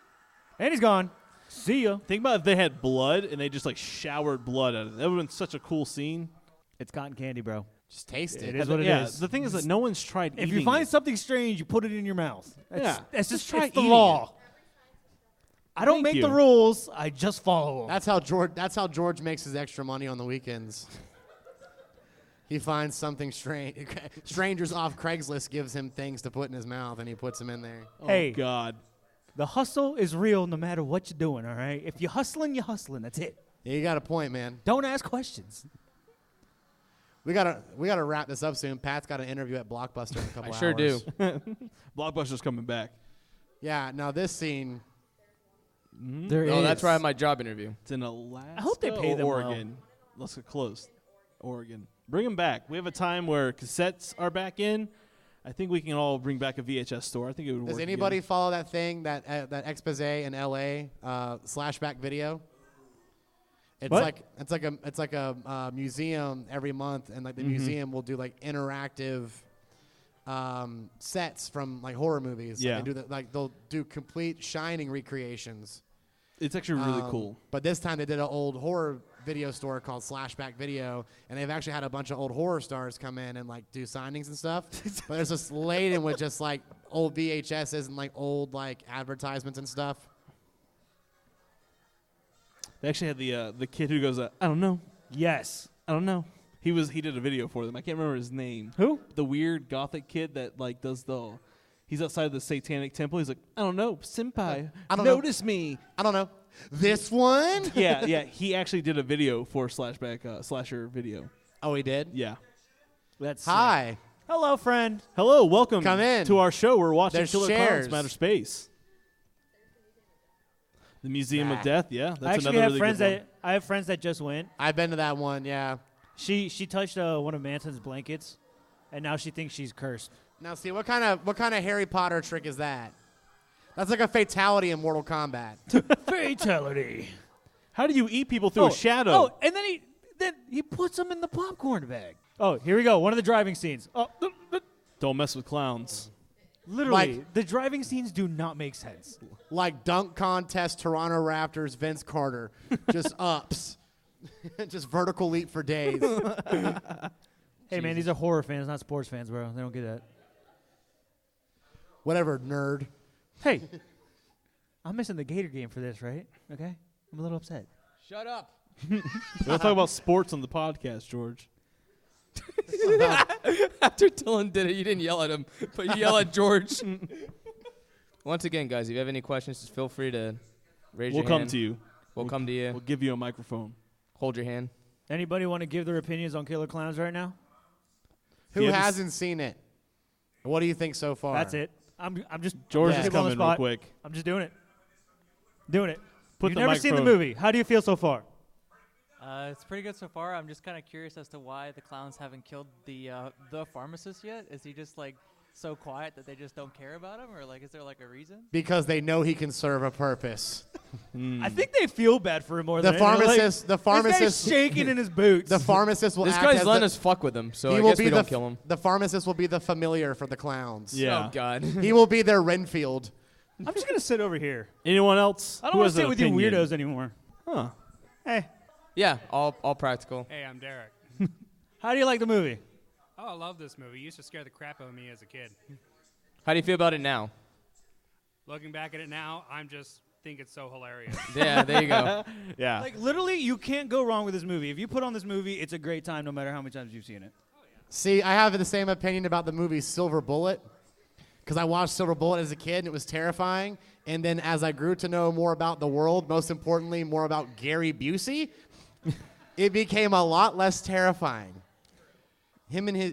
And he's gone. See ya. Think about if they had blood and they just like showered blood at it. That would have been such a cool scene. It's cotton candy, bro. Just taste it. It is what it yeah, is. the thing is that no one's tried If eating you find it. something strange, you put it in your mouth. Yeah. That's Just just try it's the eating law. I don't Thank make you. the rules. I just follow them. That's how George makes his extra money on the weekends. He finds something strange. Strangers off Craigslist gives him things to put in his mouth, and he puts them in there. Oh, Hey. God. The hustle is real no matter what you're doing, all right? If you're hustling, you're hustling. That's it. Yeah, you got a point, man. Don't ask questions. We gotta wrap this up soon. Pat's got an interview at Blockbuster in a couple I hours. sure do. Blockbuster's coming back. Yeah. Now this scene. There Oh, is. that's where I have my job interview. It's in Alaska. I hope they pay or them well. Oregon. Let's get close. Oregon. Bring them back. We have a time where cassettes are back in. I think we can all bring back a VHS store. I think it would work. Does anybody follow that thing that expose in L.A. Slashback video? It's What? it's like a museum every month, and like the museum will do like interactive sets from like horror movies. Yeah. Like, they'll do complete Shining recreations. It's actually really cool. But this time they did an old horror video store called Slashback Video, and they've actually had a bunch of old horror stars come in and like do signings and stuff. But there's just laden with just like old VHSs and like old like advertisements and stuff. They actually had the kid who goes, I don't know. Yes. I don't know. He did a video for them. I can't remember his name. Who? The weird gothic kid that like does the. He's outside the satanic temple. He's like, I don't know, senpai. I don't know. Notice me. I don't know. This one? yeah. He actually did a video for slasher video. Oh, he did? Yeah. That's Hi. Hello, friend. Hello, welcome Come in. to our show. We're watching There's Killer chairs. Klowns from Outer Space. The Museum of Nah. Death. Yeah, that's I actually another have really friends good one. I have friends that just went. I've been to that one, yeah. She touched one of Manson's blankets, and now she thinks she's cursed. Now, see, what kind of Harry Potter trick is that? That's like a fatality in Mortal Kombat. Fatality. How do you eat people through a shadow? Oh, and then he puts them in the popcorn bag. Oh, here we go. One of the driving scenes. Oh, Don't mess with clowns. literally, Like- the driving scenes do not make sense. Like dunk contest, Toronto Raptors, Vince Carter. Just ups. Just vertical leap for days. Hey, man, these are horror fans, not sports fans, bro. They don't get that. Whatever, nerd. Hey, I'm missing the Gator game for this, right? Okay? I'm a little upset. Shut up. We'll talk about sports on the podcast, George. After Dylan did it, you didn't yell at him, but you yell at George. Once again, guys, if you have any questions, just feel free to raise We'll your come hand. to you. We'll come to you. We'll give you a microphone. Hold your hand. Anybody want to give their opinions on Killer Klowns right now? Who you have to hasn't seen it? What do you think so far? That's it. I'm just George putting is people on the coming real spot. quick. I'm just doing it. Doing it. Put You've the never seen the microphone- movie. How do you feel so far? It's pretty good so far. I'm just kind of curious as to why the clowns haven't killed the pharmacist yet. Is he just like so quiet that they just don't care about him, or like is there like a reason? Because they know he can serve a purpose. I think they feel bad for him more The than anything. pharmacist, the This guy's pharmacist, shaking in his boots. the pharmacist will This act guy's as letting the, us fuck with him, so he I will guess be we the don't kill him. The pharmacist will be the familiar for the clowns. Yeah. Oh, God. He will be their Renfield. I'm just gonna sit over here. Anyone else? I don't who want has to sit an with you opinion? weirdos anymore. Huh. Hey, Yeah, all practical. Hey, I'm Derek. how do you like the movie? Oh, I love this movie. It used to scare the crap out of me as a kid. How do you feel about it now? Looking back at it now, I'm just think it's so hilarious. Yeah, there you go. Yeah. Like literally, you can't go wrong with this movie. If you put on this movie, it's a great time, no matter how many times you've seen it. See, I have the same opinion about the movie Silver Bullet. because I watched Silver Bullet as a kid and it was terrifying. And then as I grew to know more about the world, most importantly, more about Gary Busey, it became a lot less terrifying. Him and his,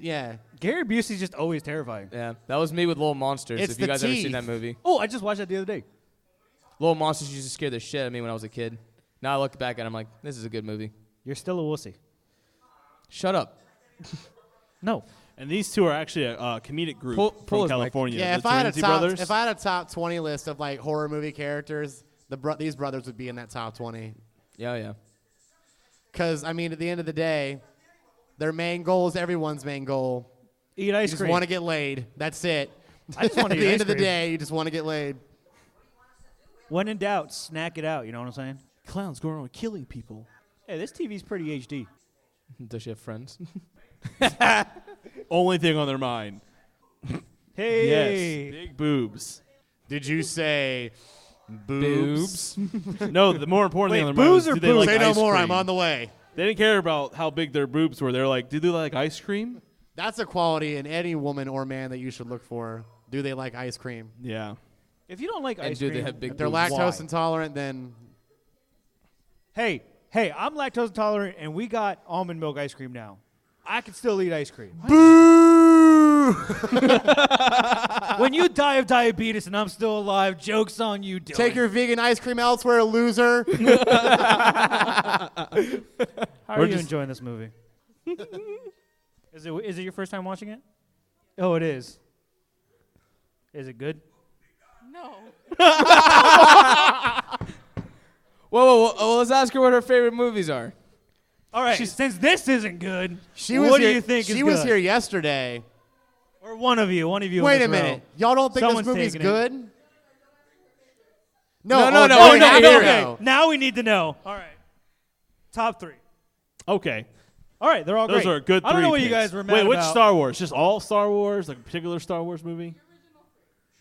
Gary Busey's just always terrifying. Yeah, that was me with Little Monsters. It's if you the guys ever seen teeth. that movie, Oh, I just watched that the other day. Little Monsters used to scare the shit out of me when I was a kid. Now I look back at it, I'm like, this is a good movie. You're still a wussy. Shut up. No. And these two are actually a comedic group Pull from his mic. California. Yeah, the Terenzi brothers. if I had a top 20 list of like horror movie characters, these brothers would be in that top 20. Yeah. Because I mean, at the end of the day, their main goal is everyone's main goal. Eat ice You just cream. want to get laid. That's it. I just want to At eat the ice end of the cream. day, you just want to get laid. When in doubt, snack it out. You know what I'm saying? Clowns going around killing people. Hey, this TV's pretty HD. Does she have friends? Only thing on their mind. Hey. Yes, big boobs. Did you say boobs? No, the more important thing Wait, on their mind booze is or do they boobs? like Say no ice more. cream. I'm on the way. They didn't care about how big their boobs were. They're like, do they like ice cream? That's a quality in any woman or man that you should look for. Do they like ice cream? Yeah. If you don't like And ice do cream, they have big If they're boobs? lactose Why? intolerant, then hey, I'm lactose intolerant, and we got almond milk ice cream now. I can still eat ice cream. boo. When you die of diabetes and I'm still alive, joke's on you, Dylan. Take your vegan ice cream elsewhere, loser. How are We're you just- enjoying this movie? Is it your first time watching it? Oh, it is. Is it good? No. Whoa, let's ask her what her favorite movies are. All right. Since this isn't good, She was what here, do you think She is was good? here yesterday. Or one of you. Wait a minute. Y'all don't think Someone's this movie's taking it. good? No, No, we not need to hear here. Okay. Now we need to know. All right. Top 3. Okay. All right. They're all Those great. are a good I don't three know what you picks. guys were mad Wait, which about. Star Wars? Just all Star Wars? Like a particular Star Wars movie?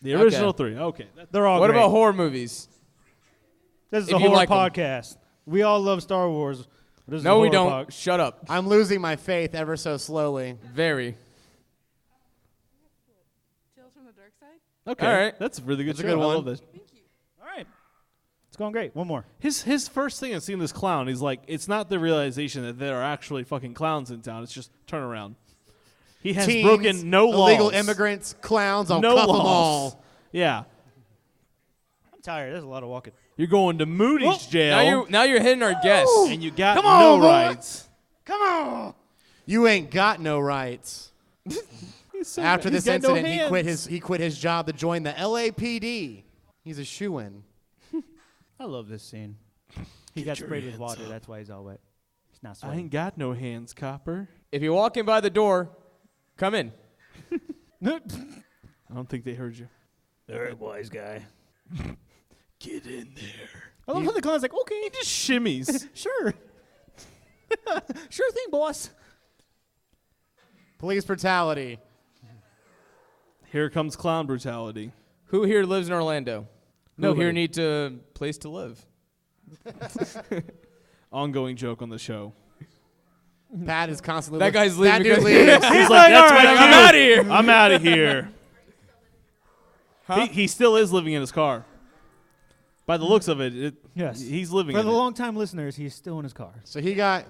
The original 3. Okay. They're all What great. about horror movies? This is if a you horror like 'em? podcast. We all love Star Wars. This is a No, we horror don't. Shut up. I'm losing my faith ever so slowly. Very. Tales from the Dark Side? Okay. All right. That's a really good That's a show. good I one. love this. Thank you. All right. It's going great. One more. His first thing in seeing this clown, he's like, it's not the realization that there are actually fucking clowns in town. It's just turn around. He has Teens, broken no laws. illegal immigrants, clowns, I'll No cuff them laws. all. Yeah. I'm tired. There's a lot of walking. You're going to Moody's jail. Now you're hitting our guests. and you got Come on, no boy. rights. Come on. You ain't got no rights. After this He's got no incident, hands. he quit his job to join the LAPD. He's a shoo-in. I love this scene. He got sprayed with water. That's why he's all wet. He's not I sweating. ain't got no hands, copper. If you're walking by the door, come in. I don't think they heard you. All right, wise guy. Get in there. I love how the clown's like, okay, He just shimmies. sure. Sure thing, boss. Police brutality. Here comes clown brutality. Who here lives in Orlando? Who Nobody. here needs a place to live? Ongoing joke on the show. Pat is constantly. That guy's leaving That dude because- leaves. He's like, all that's right, what I'm you- outta here. I'm out of here. Huh? He still is living in his car. By the looks of it, Yes. he's living For in the it. long-time listeners, he's still in his car. So he got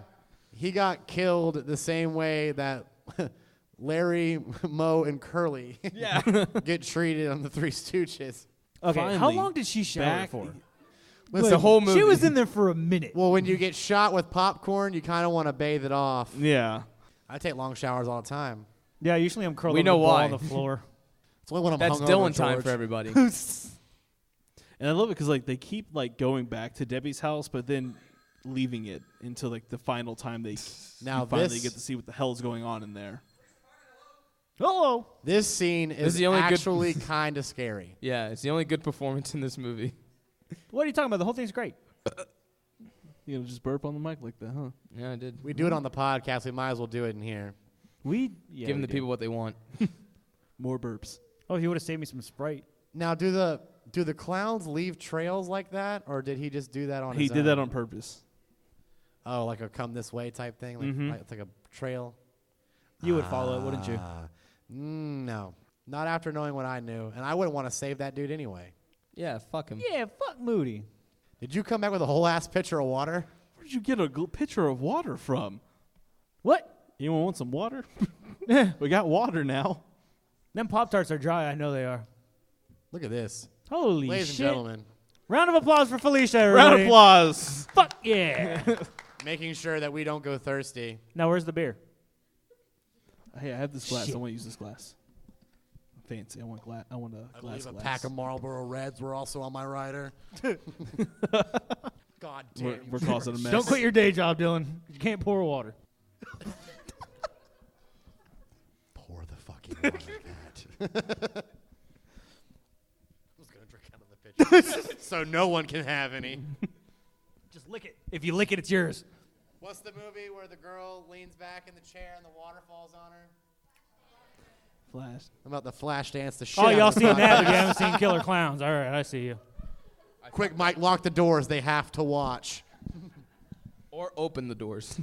killed the same way that Larry, Moe, and Curly get treated on the Three Stooges. Okay, how Finally, long did she shower back- for? It's the whole movie. She was in there for a minute. Well, when you get shot with popcorn, you kind of want to bathe it off. Yeah. I take long showers all the time. Yeah, usually I'm curled We up know the ball why. on the floor. It's only when I'm That's hungover, Dylan time George. for everybody. And I love it because like they keep like going back to Debbie's house, but then leaving it until like the final time they Now you finally this- get to see what the hell is going on in there. Hello. This scene is is the only good- actually kind of scary. Yeah, it's the only good performance in this movie. What are you talking about? The whole thing's great. You know, just burp on the mic like that, huh? Yeah, I did. We do it on the podcast. We might as well do it in here. Giving the people what they want. More burps. Oh, if you would have saved me some Sprite. Now, do the clowns leave trails like that, or did he just do that on He his did own? that on purpose. Oh, like a come this way type thing? Like, Mhm. like it's like a trail? You would follow it, wouldn't you? No. Not after knowing what I knew. And I wouldn't want to save that dude anyway. Yeah, fuck him. Yeah, fuck Moody. Did you come back with a whole ass pitcher of water? Where did you get a pitcher of water from? What? Anyone want some water? We got water now. Them Pop-Tarts are dry. I know they are. Look at this. Holy Ladies shit. and gentlemen, Round of applause for Felicia, Round everybody. of applause. Fuck yeah. making sure that we don't go thirsty. Now, where's the beer? Hey, I have this glass. Shit. I want to use this glass. Fancy. I want glass. I want a I glass. believe a pack of Marlboro Reds were also on my rider. God damn. We're causing a mess. Don't quit your day job, Dylan. You can't pour water. Pour the fucking water like that. I'm just going to drink out of the pitcher so no one can have any. Just lick it. If you lick it, it's yours. What's the movie where the girl leans back in the chair and the water falls on her? Flash. I'm about to flash dance the shit Oh, out y'all of the seen that, podcast. but you haven't seen Killer Klowns. All right, I see you. Quick, Mike, lock the doors. They have to watch. Or open the doors.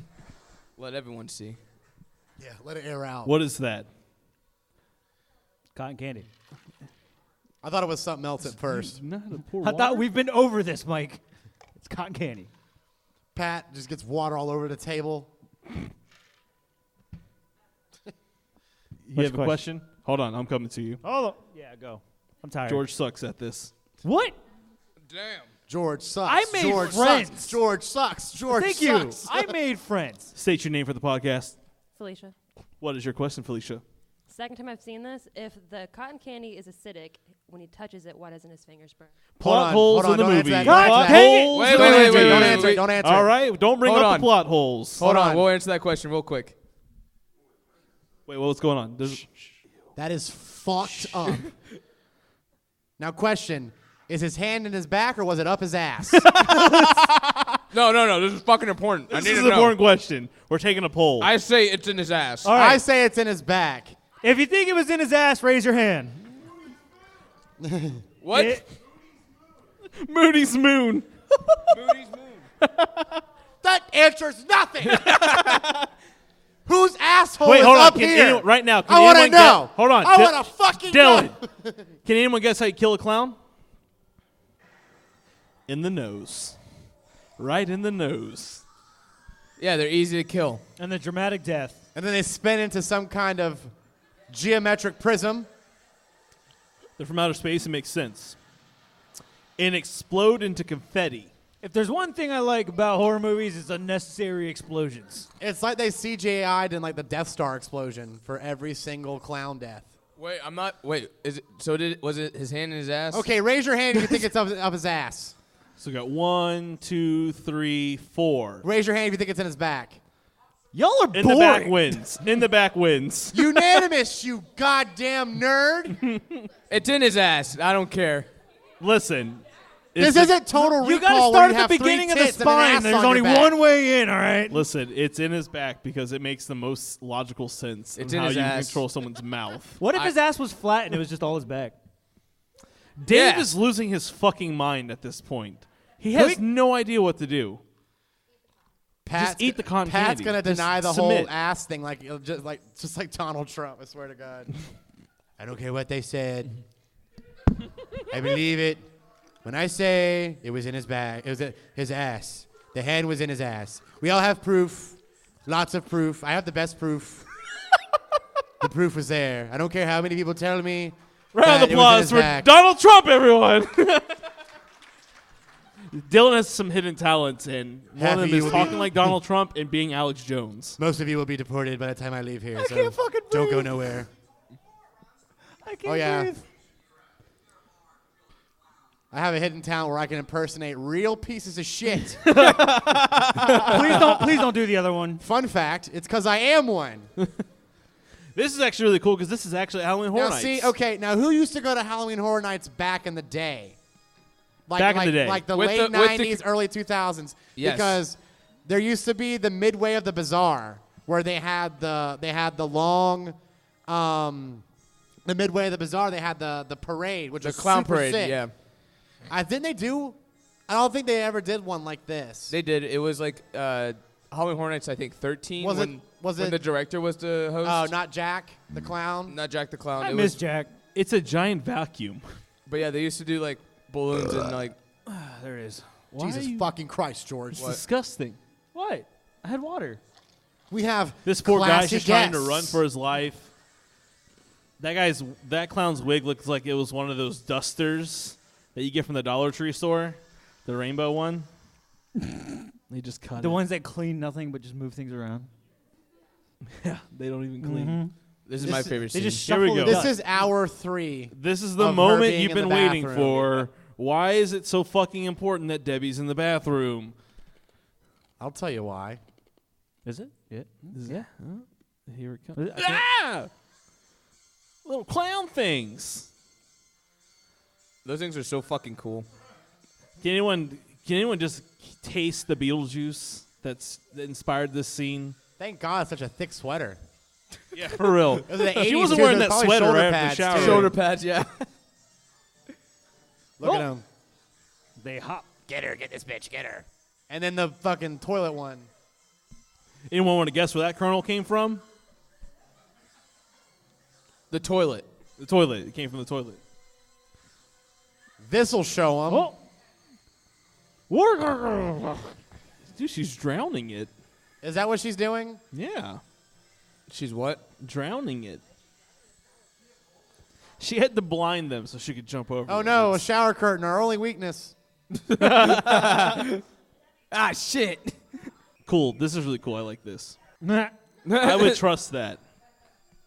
Let everyone see. Yeah, let it air out. What is that? Cotton candy. I thought it was something else at first. You know how to pour I water? thought we've been over this, Mike. It's cotton candy. Pat just gets water all over the table. You have a question? Hold on, I'm coming to you. Hold on. Yeah, go. I'm tired. George sucks at this. What? Damn. George sucks. I made George friends. Sucks. George sucks. George Thank sucks. you. I made friends. State your name for the podcast. Felicia. What is your question, Felicia? Second time I've seen this, if the cotton candy is acidic, when he touches it, why doesn't his fingers burn? Plot holes hold in the on, don't movie. answer that, Plot don't answer that. holes. Wait, in wait, the wait, movie. wait, Don't wait, answer it. Don't answer it. All right, don't bring Hold up on. the plot holes. Hold on. We'll answer that question real quick. Wait, what's going on? There's, That is fucked up. Now, question. Is his hand in his back or was it up his ass? No. This is fucking important. I this need is to an know. important question. We're taking a poll. I say it's in his ass. All right. I say it's in his back. If you think it was in his ass, raise your hand. What? It- Moody's moon. Moody's moon. That answers nothing. Whose asshole Wait, is hold on. up Can here? anyone, right now, can I want to anyone know. Hold on. I want to fucking Dylan. know. Can anyone guess how you kill a clown? In the nose. Right in the nose. Yeah, they're easy to kill. And the dramatic death. And then they spin into some kind of geometric prism. They're from outer space. It makes sense. And explode into confetti. If there's one thing I like about horror movies, it's unnecessary explosions. It's like they CGI'd in like the Death Star explosion for every single clown death. Wait, I'm not. Wait, is it? So was it his hand in his ass? Okay, raise your hand if you think it's up his ass. So we got 1, 2, 3, 4. Raise your hand if you think it's in his back. Y'all are In boring. the back wins. In the back wins. Unanimous, you goddamn nerd. It's in his ass. I don't care. Listen. This isn't Total Recall. You got to where start you at have the three beginning of the tits and an spine. ass There's on only your back. one way in, all right? Listen, it's in his back because it makes the most logical sense It's of in how his you ass. control someone's mouth. What if his ass was flat and it was just all his back? Dave Yeah. is losing his fucking mind at this point. He has no idea what to do. Pat's, eat the cotton Pat's candy. gonna Just deny the submit. whole ass thing like Donald Trump. I swear to God. I don't care what they said. I believe it. When I say it was in his back, it was his ass. The hand was in his ass. We all have proof. Lots of proof. I have the best proof. The proof was there. I don't care how many people tell me. Round that of it was in applause his for back. Donald Trump, everyone. Dylan has some hidden talents, and one Half of of them you is will be- talking like Donald Trump and being Alex Jones. Most of you will be deported by the time I leave here. So can't fucking don't go breathe. nowhere. I can't Oh, yeah. breathe. I have a hidden talent where I can impersonate real pieces of shit. Please don't do the other one. Fun fact, it's because I am one. This is actually really cool because this is actually Halloween Horror Now, Nights. see, okay, now who used to go to Halloween Horror Nights back in the day? Back in the day. Like the With late the- with the 90s, early 2000s. Yes. Because there used to be the midway of the bazaar where they had the long, the midway of the bazaar, they had the parade, which The was clown super parade. sick. Yeah, Didn't they do? I don't think they ever did one like this. they did. It was like I Halloween Horror Nights, I think 13. Was when it the director was the host? Oh, not Jack the Clown. Not Jack the Clown. I it miss was, Jack. It's a giant vacuum. But yeah, they used to do like balloons and like. There it is. Why Jesus are you- fucking Christ, George. It's disgusting. What? I had water. We have This poor guy's classy just trying to guests. run for his life. That clown's wig looks like it was one of those dusters that you get from the Dollar Tree store, the rainbow one. They just cut The it. ones that clean nothing but just move things around. Yeah, they don't even clean. This is my favorite They scene. just Here we shuffle go. the This dust. is hour 3. This is the Of her moment being you've in been the waiting bathroom. for. Why is it so fucking important that Debbie's in the bathroom? I'll tell you why. Is it? Yeah. Yeah. Here it comes. I can't- Ah! Little clown things. Those things are so fucking cool. Can anyone just taste the Beetlejuice that inspired this scene? Thank God it's such a thick sweater. Yeah, for real. Those are the She 80s, wasn't too. wearing There's that probably sweater shoulder right after the pads, shower. too. Shoulder pads, yeah. Look at Oh. him. They hop. Get her, get this bitch, get her. And then the fucking toilet one. Anyone want to guess where that kernel came from? The toilet. The toilet. It came from the toilet. This'll show him. Oh. Dude, she's drowning it. Is that what she's doing? Yeah. She's what? Drowning it. She had to blind them so she could jump over. Oh them. no, a shower curtain, our only weakness. Ah, shit. Cool. This is really cool. I like this. I would trust that.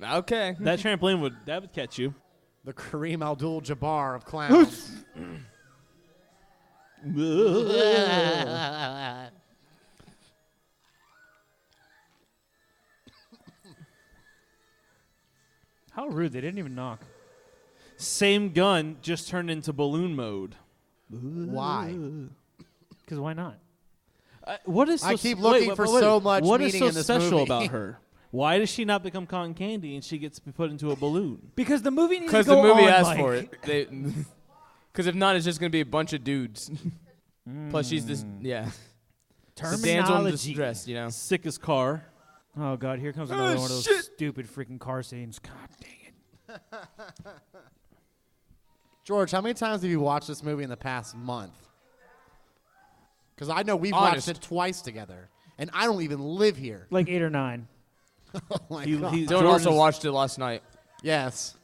Okay. That trampoline would catch you. The Kareem Abdul-Jabbar of clowns. How rude. They didn't even knock. Same gun, just turned into balloon mode. Why? Because why not? What is so I keep looking for so much What is meaning so in this special movie? about her? Why does she not become cotton candy and she gets put into a balloon? Because the movie needs to Because go the movie on, asked Mike. for it. Because if not, it's just going to be a bunch of dudes. Plus, she's this, yeah. The damsel in Terminology. distress, you know. Sickest car. Oh, God. Here comes another one of those stupid freaking car scenes. God dang it. George, how many times have you watched this movie in the past month? Because I know we've Honest. watched it twice together, and I don't even live here. Like 8 or 9. Oh my He- God. he- Dylan George also is- watched it last night. Yes.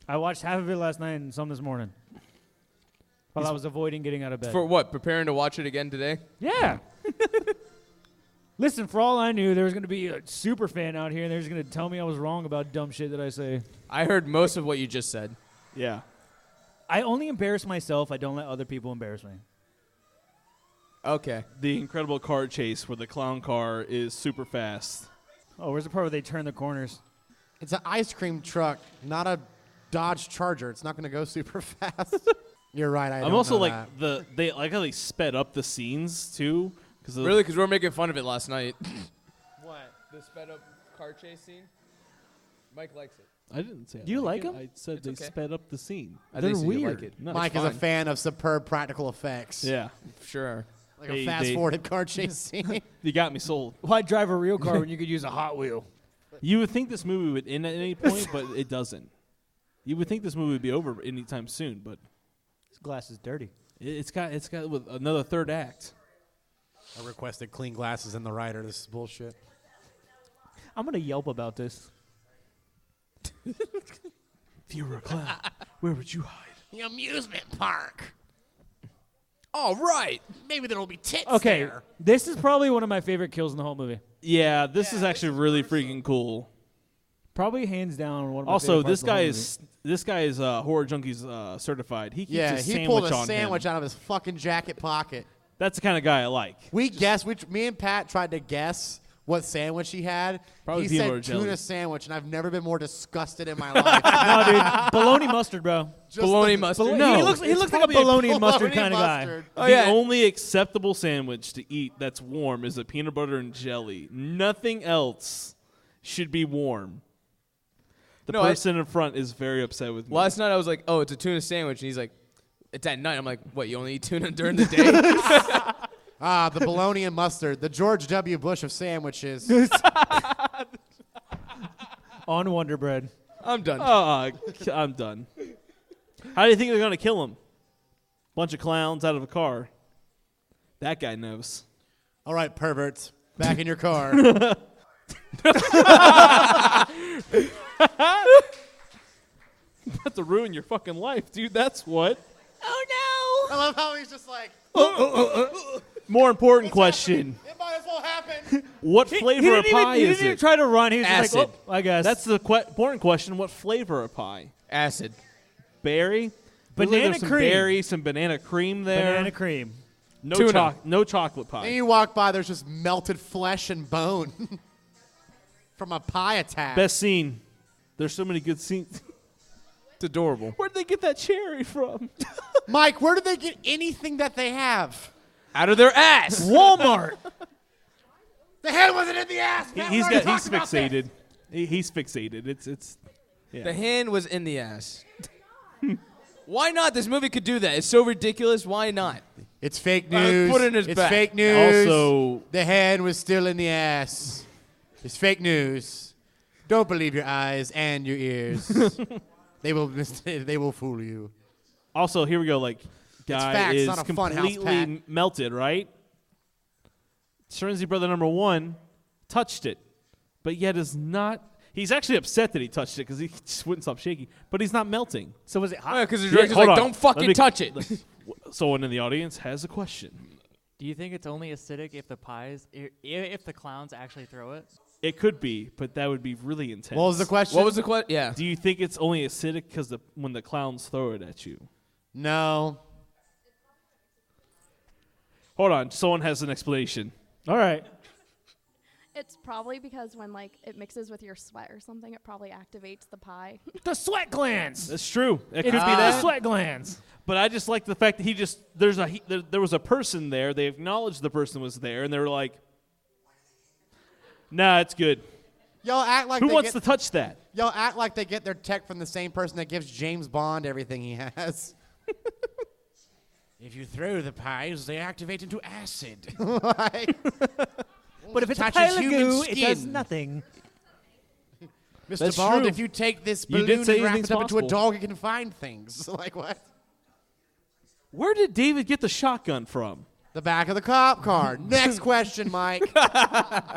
I watched half of it last night and some this morning. While I was avoiding getting out of bed. For what? Preparing to watch it again today? Yeah. Listen, for all I knew, there was going to be a super fan out here, and they're just going to tell me I was wrong about dumb shit that I say. I heard most of what you just said. Yeah. I only embarrass myself. I don't let other people embarrass me. Okay. The incredible car chase where the clown car is super fast. Oh, where's the part where they turn the corners? It's an ice cream truck, not a Dodge Charger. It's not going to go super fast. You're right. I'm also like they like how they sped up the scenes too. Really? Because we were making fun of it last night. What? The sped up car chase scene? Mike likes it. I didn't say. Do you like it. 'em? I said It's they okay. sped up the scene. I They're think so, you weird. like it. No, Mike it's is a fine. fan of superb practical effects. Yeah, Sure. Like They- a fast-forwarded car chase scene. you got me sold. Why drive a real car when you could use a Hot Wheel? You would think this movie would end at any point, but it doesn't. You would think this movie would be over anytime soon, but This glass is dirty. it's got with another third act. I requested clean glasses in the writer. This is bullshit. I'm going to Yelp about this. If you were a clown, where would you hide? The amusement park. All right. Maybe there'll be tits Okay, there. this is probably one of my favorite kills in the whole movie. Yeah, this is actually really freaking cool. Probably hands down one of my Also, favorite parts this guy is Horror Junkies certified. He keeps Yeah, his he sandwich pulled a on sandwich him. out of his fucking jacket pocket. That's the kind of guy I like. We guessed, me and Pat tried to guess what sandwich he had. Probably he peanut said butter jelly. tuna sandwich, and I've never been more disgusted in my life. No, dude, bologna mustard, bro. Bologna mustard. No, he looks like a probably bologna and mustard Bologna kind of guy. mustard. Oh, the yeah. only acceptable sandwich to eat that's warm is a peanut butter and jelly. Nothing else should be warm. The No, person in front is very upset with me. Last night I was like, oh, it's a tuna sandwich. And he's like, it's at night. I'm like, what, you only eat tuna during the day? The bologna and mustard. The George W. Bush of sandwiches. On Wonder Bread. I'm done. I'm done. How do you think they're going to kill him? Bunch of clowns out of a car. That guy knows. All right, perverts. Back in your car. About to ruin your fucking life, dude. That's what. Oh, no. I love how he's just like, More important question. it might as well happen. What flavor of pie he is didn't even it? try to run. He was just Acid. like, oh, I guess. That's the important question. What flavor of pie? Acid. Berry? Banana There's some cream. berry, some banana cream there. banana cream. No, Tuna. no chocolate And pie. you walk by, there's just melted flesh and bone from a pie attack. Best scene. There's so many good scenes. It's adorable. Where'd they get that cherry from? Mike, where did they get anything that they have? Out of their ass. Walmart. The head wasn't in the ass. Matt, we he's already talked about this. fixated. He's fixated. It's. Yeah. The hand was in the ass. Why not? This movie could do that. It's so ridiculous. Why not? It's fake news. Put it in his it's back. fake news. Also, The hand was still in the ass. It's fake news. Don't believe your eyes and your ears. They will fool you. Also, here we go. Like, guy facts, is not a fun house, completely Pat. melted, right? Serenity brother number 1 touched it, but yet is not. He's actually upset that he touched it because he just wouldn't stop shaking. But he's not melting. So was it hot? Yeah, because the Yeah, director's hold like, on. don't fucking Let me- touch it. Someone in the audience has a question. Do you think it's only acidic if the pies, if the clowns actually throw it? It could be, but that would be really intense. What was the question? What was the question? Yeah. Do you think it's only acidic because when the clowns throw it at you? No. Hold on. Someone has an explanation. All right. It's probably because when like it mixes with your sweat or something, it probably activates the pie. The sweat glands. That's true. It It's could be the that. sweat glands. But I just like the fact that there was a person there. They acknowledged the person was there, and they were like, "Nah, it's good." Y'all act like Who they wants get, to touch that? Y'all act like they get their tech from the same person that gives James Bond everything he has. If you throw the pies, they activate into acid. Like, But if it's a touches pile of human goo, it does skin. nothing. Mr. That's Bond, true. if you take this You did balloon say and wrap anything's it up into a possible. dog, it can find things. Like what? Where did David get the shotgun from? The back of the cop car. Next question, Mike.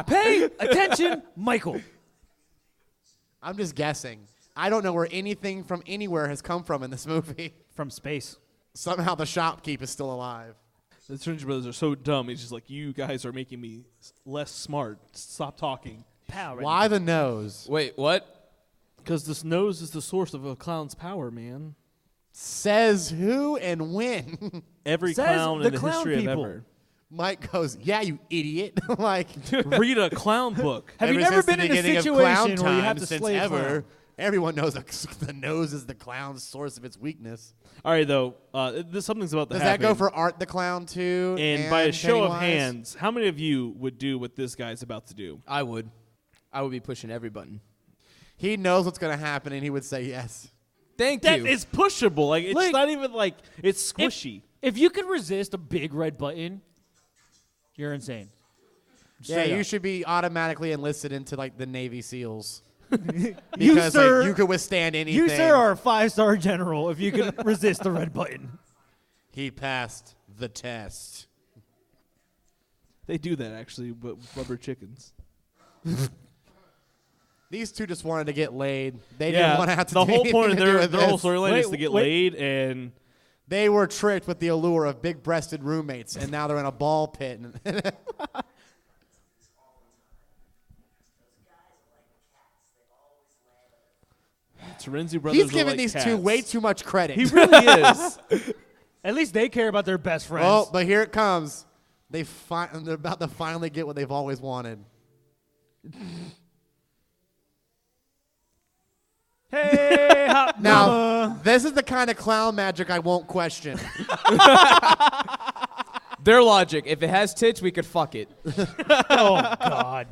Pay attention, Michael. I'm just guessing. I don't know where anything from anywhere has come from in this movie. From space. Somehow the shopkeep is still alive. The Stranger Brothers are so dumb. He's just like, you guys are making me less smart. Stop talking. Power. Why the nose? Wait, what? Because this nose is the source of a clown's power, man. Says who and when? Every Says clown the in the clown history people. of ever. Mike goes, yeah, you idiot. Like, Read a clown book. Have you ever never since the been in a beginning of clown situation where you have time, to since slay a ever, clown? everyone knows the nose is the clown's source of its weakness. All right, though. Something's about to Does happen. that go for Art the Clown too? And by a show of Pennywise? hands, how many of you would do what this guy's about to do? I would be pushing every button. He knows what's going to happen, and he would say yes. Thank That you. is pushable. Like it's Like- not even like it's squishy. If you can resist a big red button, you're insane. Yeah, Straight you up. should be automatically enlisted into like the Navy SEAls. You, Because sir, like, you could withstand anything. you, sir, are a 5-star general if you can resist the red button. He passed the test. They do that actually, but with rubber chickens. These two just wanted to get laid. They yeah, didn't want to have to the do whole anything point of to do their with whole this. storyline is to get wait. laid, and They were tricked with the allure of big-breasted roommates, and now they're in a ball pit. Terenzi Brothers He's are giving like these cats. two way too much credit. He really is. At least they care about their best friends. Oh, but here it comes. They're about to finally get what they've always wanted. Hey, hot Now, mama. this is the kind of clown magic I won't question. Their logic. If it has tits, we could fuck it. Oh, God.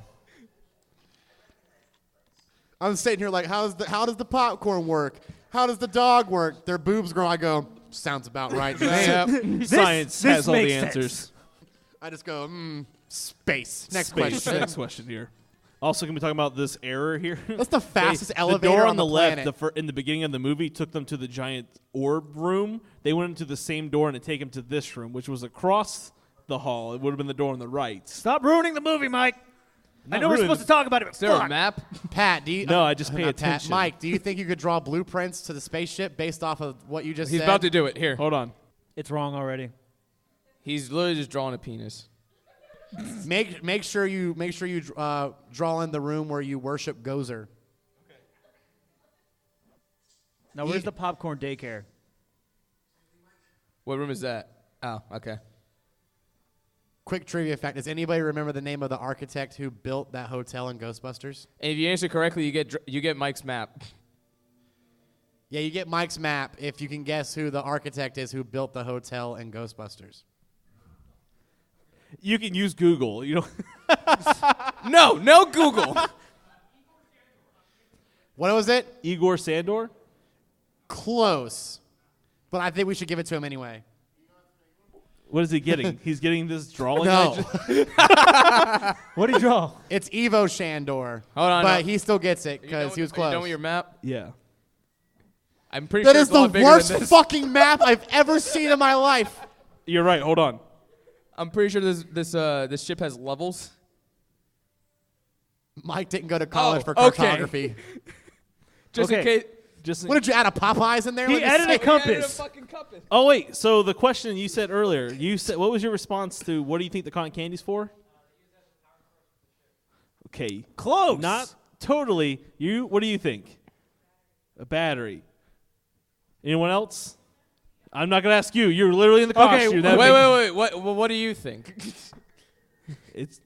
I'm sitting here like, how does the popcorn work? How does the dog work? Their boobs grow. I go, sounds about right. Science this has all the makes answers. sense. I just go, space. Next Space. question. Next question here. Also, can we talk about this error here? That's the fastest The elevator door on on the planet. left, in the beginning of the movie, took them to the giant orb room. They went into the same door and it take them to this room, which was across the hall. It would have been the door on the right. Stop ruining the movie, Mike. I know we're ruining supposed to talk about it, but Is there a fuck. map? Pat, do you? No, I just pay not Pat, attention. Mike, do you think you could draw blueprints to the spaceship based off of what you just He's said? about to do it. Here. Hold on. It's wrong already. He's literally just drawing a penis. Make sure you draw in the room where you worship Gozer. Now, where's the popcorn daycare? What room is that? Oh, okay. Quick trivia fact: does anybody remember the name of the architect who built that hotel in Ghostbusters? And if you answer correctly, you get Mike's map. Yeah, you get Mike's map if you can guess who the architect is who built the hotel in Ghostbusters. You can use Google. You know. No Google. What was it? Igor Sandor. Close. But I think we should give it to him anyway. What is he getting? He's getting this drawing. No. What did you draw? It's Ivo Shandor. Hold on, But no. he still gets it because he was Are close. you done with your map? Yeah. I'm pretty That sure is it's a lot the bigger worst than this. fucking map I've ever seen in my life. You're right. Hold on. I'm pretty sure this ship has levels. Mike didn't go to college for okay. cartography. Just in Okay. case. Just. What did you add a Popeyes in there? He Like added a snake? compass. fucking compass. Oh wait. So the question you said earlier. You said what was your response to what do you think the cotton candy's for? Okay. Close. Not totally. You. What do you think? A battery. Anyone else? I'm not gonna ask you. You're literally in the Okay, costume. Wait. What do you think? It's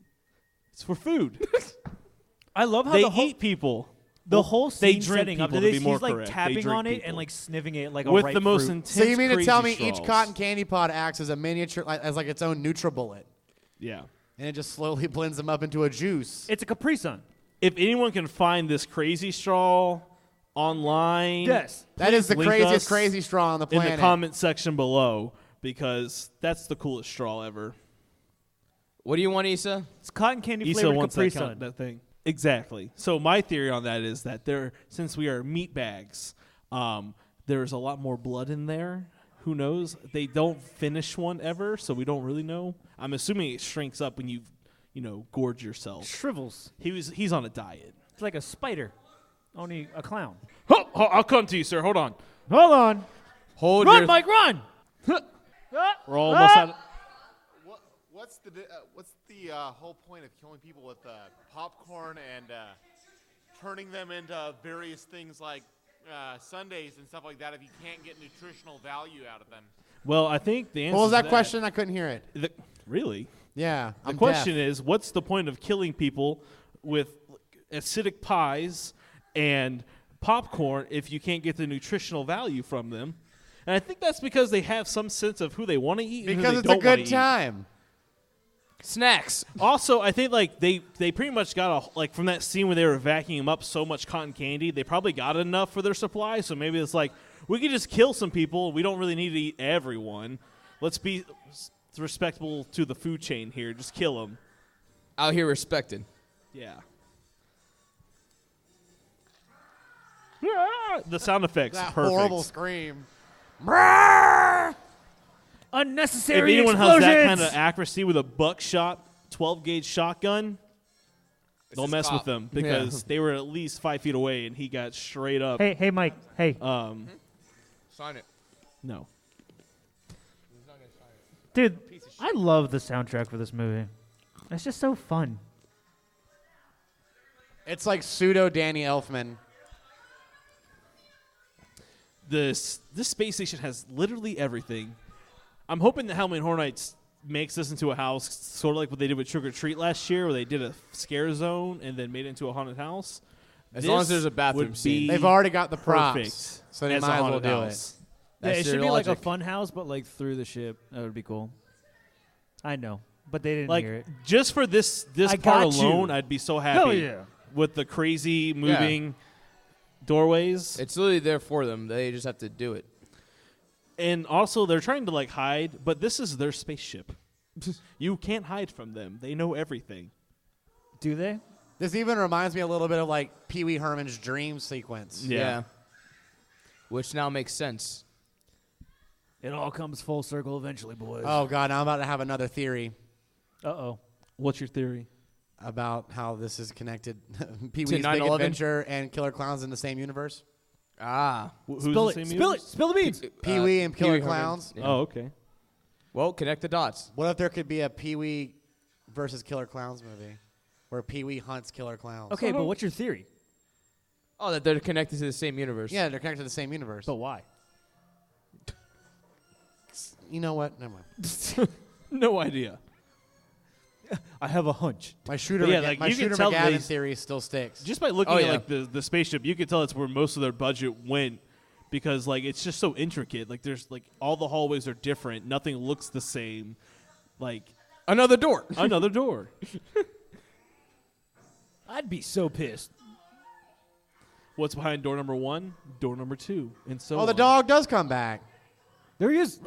for food. I love how They the whole eat people. the whole They scene drink setting up people, to to this. be more He's like correct. They tapping drink on it people. and like sniffing it like a With ripe the most fruit. intense. So you mean to tell me crazy each straws. cotton candy pod acts as a miniature, as like its own NutriBullet, Yeah. and it just slowly blends them up into a juice? It's a Capri Sun. If anyone can find this crazy straw online, Yes. That is the link craziest us crazy straw on the in planet. the comment section below because that's the coolest straw ever. What do you want, Issa? It's cotton candy Issa flavored wants Capri that, Sun. that thing. Exactly. So my theory on that is that since we are meat bags, there's a lot more blood in there. Who knows? They don't finish one ever, so we don't really know. I'm assuming it shrinks up when you gorge yourself. Shrivels. He's on a diet. It's like a spider, only a clown. Oh, I'll come to you, sir. Hold on. Hold on. Hold Run, your Mike, run. We're almost out. What's the whole point of killing people with popcorn and turning them into various things like sundaes and stuff like that if you can't get nutritional value out of them? Well, I think the answer. What was to that question? I couldn't hear it. Really? Yeah, The I'm question deaf. is, what's the point of killing people with acidic pies and popcorn if you can't get the nutritional value from them? And I think that's because they have some sense of who they want to eat and Because who it's they a don't wanna good eat. time. Snacks. Also, I think like they pretty much got from that scene where they were vacuuming up so much cotton candy, they probably got enough for their supply. So maybe it's like we could just kill some people. We don't really need to eat everyone. Let's be respectable to the food chain here. Just kill them. Out here respected. Yeah. The sound effects, That perfect. horrible scream. Unnecessary If anyone explosions. has that kind of accuracy with a buckshot 12-gauge shotgun, don't his mess with cop. them because they were at least 5 feet away and he got straight up. Hey, Mike. Hey, Sign it. No. dude. I love the soundtrack for this movie. It's just so fun. It's like pseudo Danny Elfman. This space station has literally everything. I'm hoping that Halloween Horror Nights makes this into a house, sort of like what they did with Trick or Treat last year, where they did a scare zone and then made it into a haunted house. As long as there's a bathroom would scene. be They've already got the props, perfect so they as a might as well haunted do house. Yeah, That's it should their be like a logic. fun house, but like through the ship. That would be cool. I know, but they didn't Like hear it. just for this I part got you. alone, I'd be so happy Hell yeah. with the crazy moving doorways. It's literally there for them. They just have to do it. And also, they're trying to like hide, but this is their spaceship. You can't hide from them. They know everything. Do they? This even reminds me a little bit of like Pee Wee Herman's dream sequence. Yeah. Which now makes sense. It all comes full circle eventually, boys. Oh God, now I'm about to have another theory Uh-oh. What's your theory? about how this is connected. Pee To Wee's Big 9/11? Adventure and Killer Klowns in the same universe. Ah. Who's Spill the it. same Spill universe? it. Spill the beans. Pee Wee and Killer Pee-wee Herman. Klowns. Yeah. Oh, okay. Well, connect the dots. What if there could be a Pee Wee versus Killer Klowns movie where Pee Wee hunts Killer Klowns? Okay, but what's your theory? Oh, that they're connected to the same universe. Yeah, they're connected to the same universe. But why? You know what? Never mind. No idea. I have a hunch. My Shooter, But yeah, like, my you can Shooter tell McGavin they- theory still sticks. Just by looking Oh, at yeah. like the spaceship, you could tell it's where most of their budget went because like it's just so intricate. Like there's like all the hallways are different. Nothing looks the same. Like Another door. another door. I'd be so pissed. What's behind door number 1? Door number 2, and so Oh, the on. dog does come back. There he is.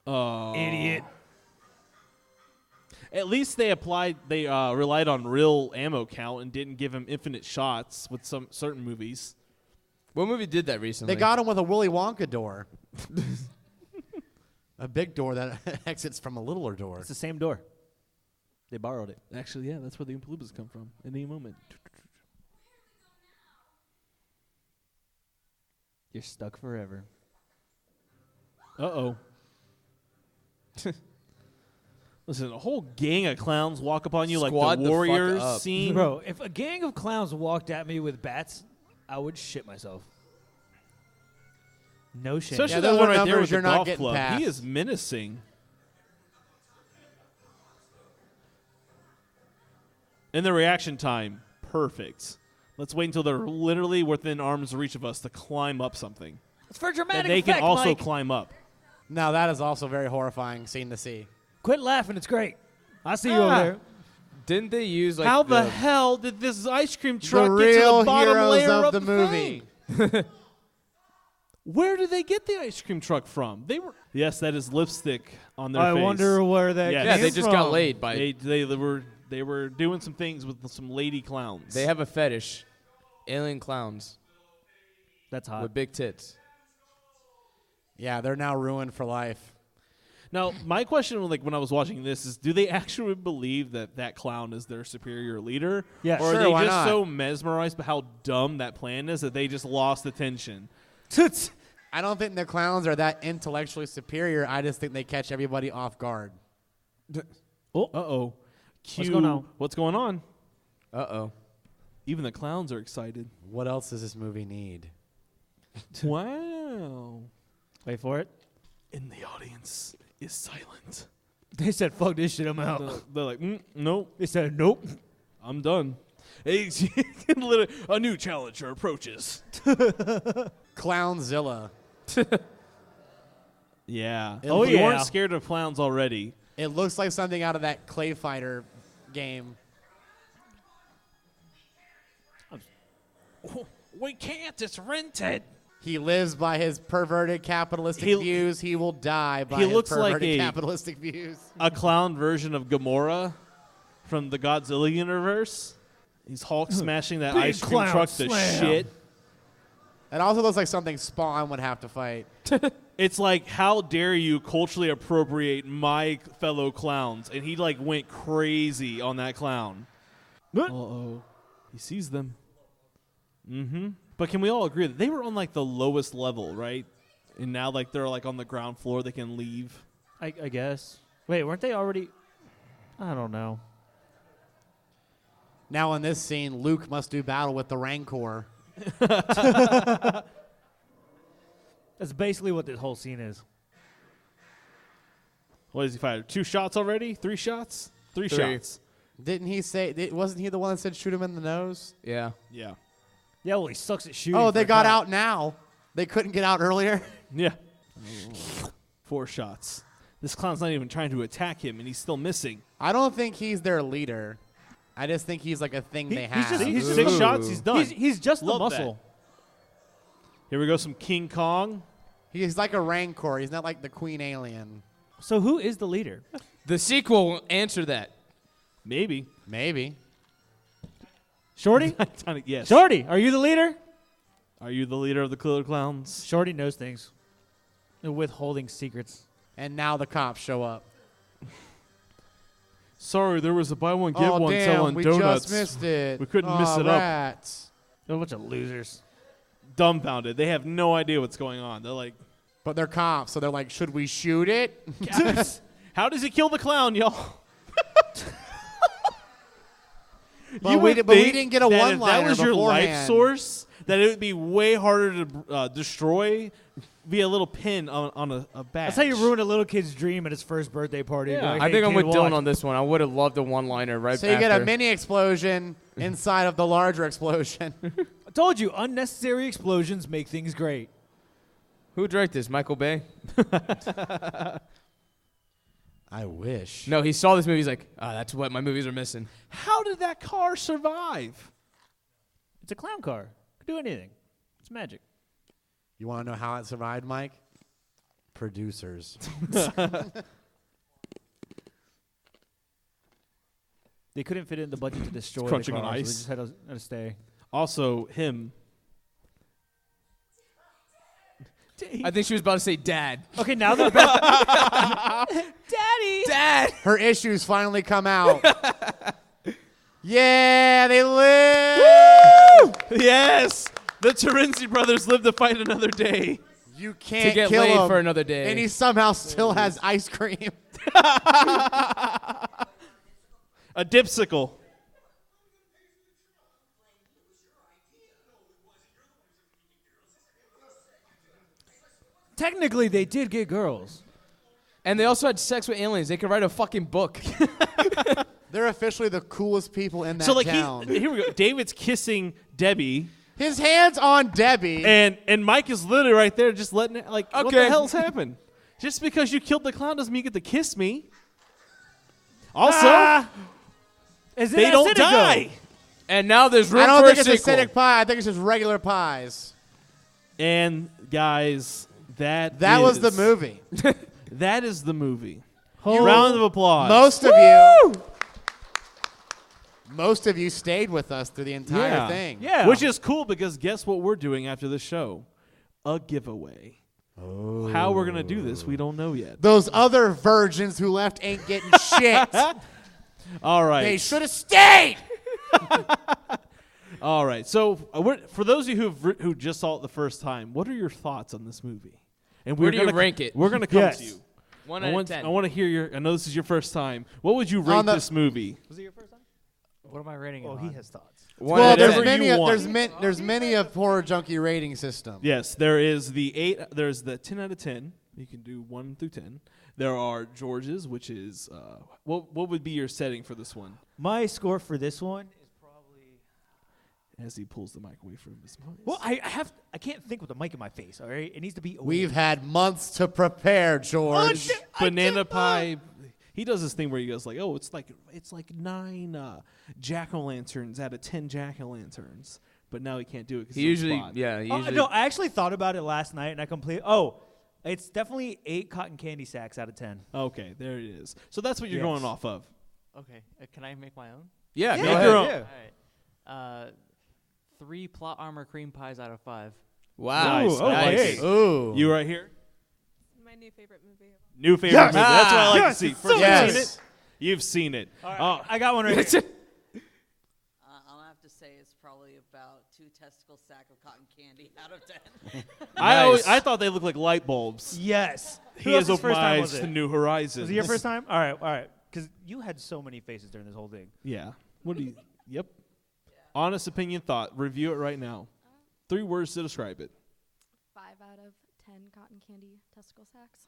Idiot. At least they relied on real ammo count and didn't give him infinite shots with some certain movies. What movie did that recently? They got him with a Willy Wonka door. A big door that exits from a littler door. It's the same door. They borrowed it. Actually, yeah, that's where the Oompa Loompas come from. At any moment. You're stuck forever. Uh-oh. Listen, a whole gang of clowns walk upon you Squad like the the fuck Warriors up. scene. Bro, if a gang of clowns walked at me with bats, I would shit myself. No shame. Especially Yeah, that those one are right there numbers with the you're not golf getting club. past. He is menacing. And the reaction time, perfect. Let's wait until they're literally within arm's reach of us to climb up something. It's for And dramatic they effect, can also Mike. climb up. Now that is also very horrifying scene to see. Quit laughing. It's great. I see you over there. Didn't they use like How the hell did this ice cream The truck get to real the bottom heroes layer of of the movie. thing? Where did they get the ice cream truck from? They were yes, that is lipstick on their I face. wonder where that Yes. came Yeah, they just got from. laid by. They were doing some things with some lady clowns. They have a fetish. Alien clowns That's hot. with big tits. Yeah, they're now ruined for life. Now, my question, like when I was watching this, is: do they actually believe that that clown is their superior leader? Yeah, or sure, are they why just not? so mesmerized by how dumb that plan is that they just lost attention? I don't think the clowns are that intellectually superior. I just think they catch everybody off guard. Uh-oh. What's going on? What's going on? Uh-oh. Even the clowns are excited. What else does this movie need? Wow. Wait for it. And the audience is silent. They said, fuck this shit, I'm out. They're like, nope, They said, nope. I'm done. Hey, literally, a new challenger approaches. Clownzilla. Yeah. Oh, You yeah. weren't scared of clowns already. It looks like something out of that Clay Fighter game. We can't. It's rented. He lives by his perverted capitalistic He- views. He will die by he his looks like perverted a- capitalistic views. A clown version of Gamora from the Godzilla universe. He's Hulk smashing that Big ice cream clown truck to slam. shit. It also looks like something Spawn would have to fight. It's like, how dare you culturally appropriate my fellow clowns? And he like went crazy on that clown. What? Uh-oh. He sees them. Mm-hmm. But can we all agree that they were on like the lowest level, right? And now like they're like on the ground floor, they can leave. I guess. Wait, weren't they already? I don't know. Now in this scene, Luke must do battle with the Rancor. That's basically what this whole scene is. What has he fired? 2 shots already? 3 shots? 3 Three. shots. Didn't he say? Wasn't he the one that said shoot him in the nose? Yeah. Yeah. Yeah, well, he sucks at shooting. Oh, for they a got cop. out now. They couldn't get out earlier. Yeah. 4 shots. This clown's not even trying to attack him, and he's still missing. I don't think he's their leader. I just think he's like a thing they have. He's just Ooh. 6 shots. He's done. He's just Love the that. muscle. Here we go. Some King Kong. He's like a rancor. He's not like the queen alien. So who is the leader? The sequel will answer that. Maybe. Maybe. Shorty? Yes. Shorty, are you the leader? Are you the leader of the Killer Klowns? Shorty knows things. They're withholding secrets. And now the cops show up. Sorry, there was a buy one get one damn, selling we donuts. just missed it. We couldn't miss it rats. They're a bunch of losers. Dumbfounded. They have no idea what's going on. They're like, But they're cops, so they're like, should we shoot it? how does he kill the clown, y'all? But we didn't get a one-liner If that was your life beforehand. source, that it would be way harder to destroy via a little pin on a badge. That's how you ruin a little kid's dream at his first birthday party. Yeah. Like, I hey, think I'm kid, with Dylan watch. on this one. I would have loved a one-liner right So you get after. a mini explosion inside of the larger explosion. I told you, unnecessary explosions make things great. Who directed this? Michael Bay? I wish. No, he saw this movie. He's like, that's what my movies are missing. How did that car survive? It's a clown car. Could do anything. It's magic. You want to know how it survived, Mike? Producers. They couldn't fit in the budget to destroy the crunching car, on so they ice. just had to stay. Also, him. I think she was about to say dad. Okay, now they're back. Daddy! Dad! Her issues finally come out. Yeah, they live! Yes! The Terenzi brothers live to fight another day. You can't To get kill laid him. for another day. And he somehow still has ice cream. A dipsicle. Technically, they did get girls. And they also had sex with aliens. They could write a fucking book. They're officially the coolest people in that So like town. here we go. David's kissing Debbie, His hand's on Debbie. and Mike is literally right there, just letting it. Like, what the Okay. hell's happened? Just because you killed the clown doesn't mean you get to kiss me. Also, they don't die. And now there's room I don't for think a it's sequel. acidic pie. I think it's just regular pies. And guys, that Was the is- movie. That is the movie. You- Round of applause. Most of you stayed with us through the entire thing. Yeah. Which is cool because guess what we're doing after this show? A giveaway. Oh. How we're going to do this, we don't know yet. Those other virgins who left ain't getting shit. All right. They should have stayed. All right. So for those of you who just saw it the first time, what are your thoughts on this movie? And Where do you rank it? We're going to come Yes. to you. 1 I out of want 10. to hear your. I know this is your first time. What would you rate this movie? Was it your first time? What am I rating it Oh, on? he has thoughts. 1 Well, out of there's 10. many. you want. There's many of horror junkie rating system. Yes, there is the 8. There's the 10 out of 10. You can do 1 through 10. There are George's, which is what would be your setting for this one? My score for this one is probably. As he pulls the mic away from his mouth. Well, I can't think with the mic in my face. All right, it needs to be. Away. We've had months to prepare, George. Banana Pie. He does this thing where he goes like, "Oh, it's like 9 jack-o'-lanterns out of 10 jack-o'-lanterns," but now he can't do it because He usually, he Oh, usually. no, I actually thought about it last night, and I completely. Oh, it's definitely 8 cotton candy sacks out of 10. Okay, there it is. So that's what you're Yes. going off of. Okay, can I make my own? Yeah, Make go your ahead. own. All right. 3 plot armor cream pies out of 5. Wow. Nice. Ooh, Nice. okay. Ooh. You right here. My new favorite movie. New favorite movie. That's what I like Yes, to see. it's First so time good. you've seen it. You've seen it. I got one right here. I'll have to say it's probably about 2 testicle sack of cotton candy out of 10. I thought they looked like light bulbs. Yes. He Who has else's opened first my time eyes was to it? new horizons. Was it your first time? All right. Because you had so many faces during this whole thing. Yeah. What do you? Yep. Honest opinion, thought. Review it right now. 3 words to describe it. 5 out of 10 cotton candy testicle sacks.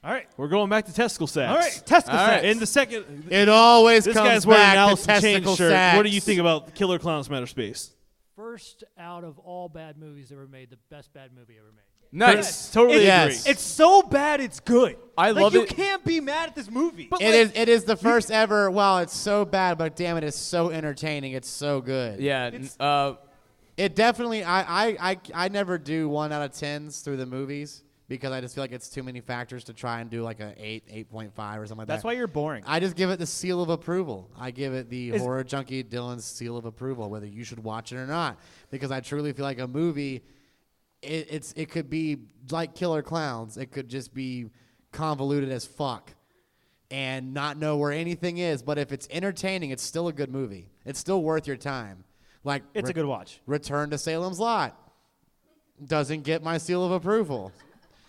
All right. We're going back to testicle sacks. All right, testicle All right. sacks. In the second, It always this comes guy's wearing an back to Alice in Chains testicle shirt. sacks. What do you think about Killer Klowns from Outer Space? First out of all bad movies ever made, the best bad movie ever made. Nice. Totally Yes. agree. It's so bad, it's good. I love you it. can't be mad at this movie. It is the first ever. Well, it's so bad, but damn it, it's so entertaining. It's so good. Yeah. It definitely. I never do 1 out of 10s through the movies because I just feel like it's too many factors to try and do like a 8.5 or something like that. That's why you're boring. I just give it the seal of approval. I give it the horror junkie Dylan's seal of approval, whether you should watch it or not, because I truly feel like a movie. It could be like Killer Klowns. It could just be convoluted as fuck and not know where anything is. But if it's entertaining, it's still a good movie. It's still worth your time. Like It's a good watch. Return to Salem's Lot doesn't get my seal of approval.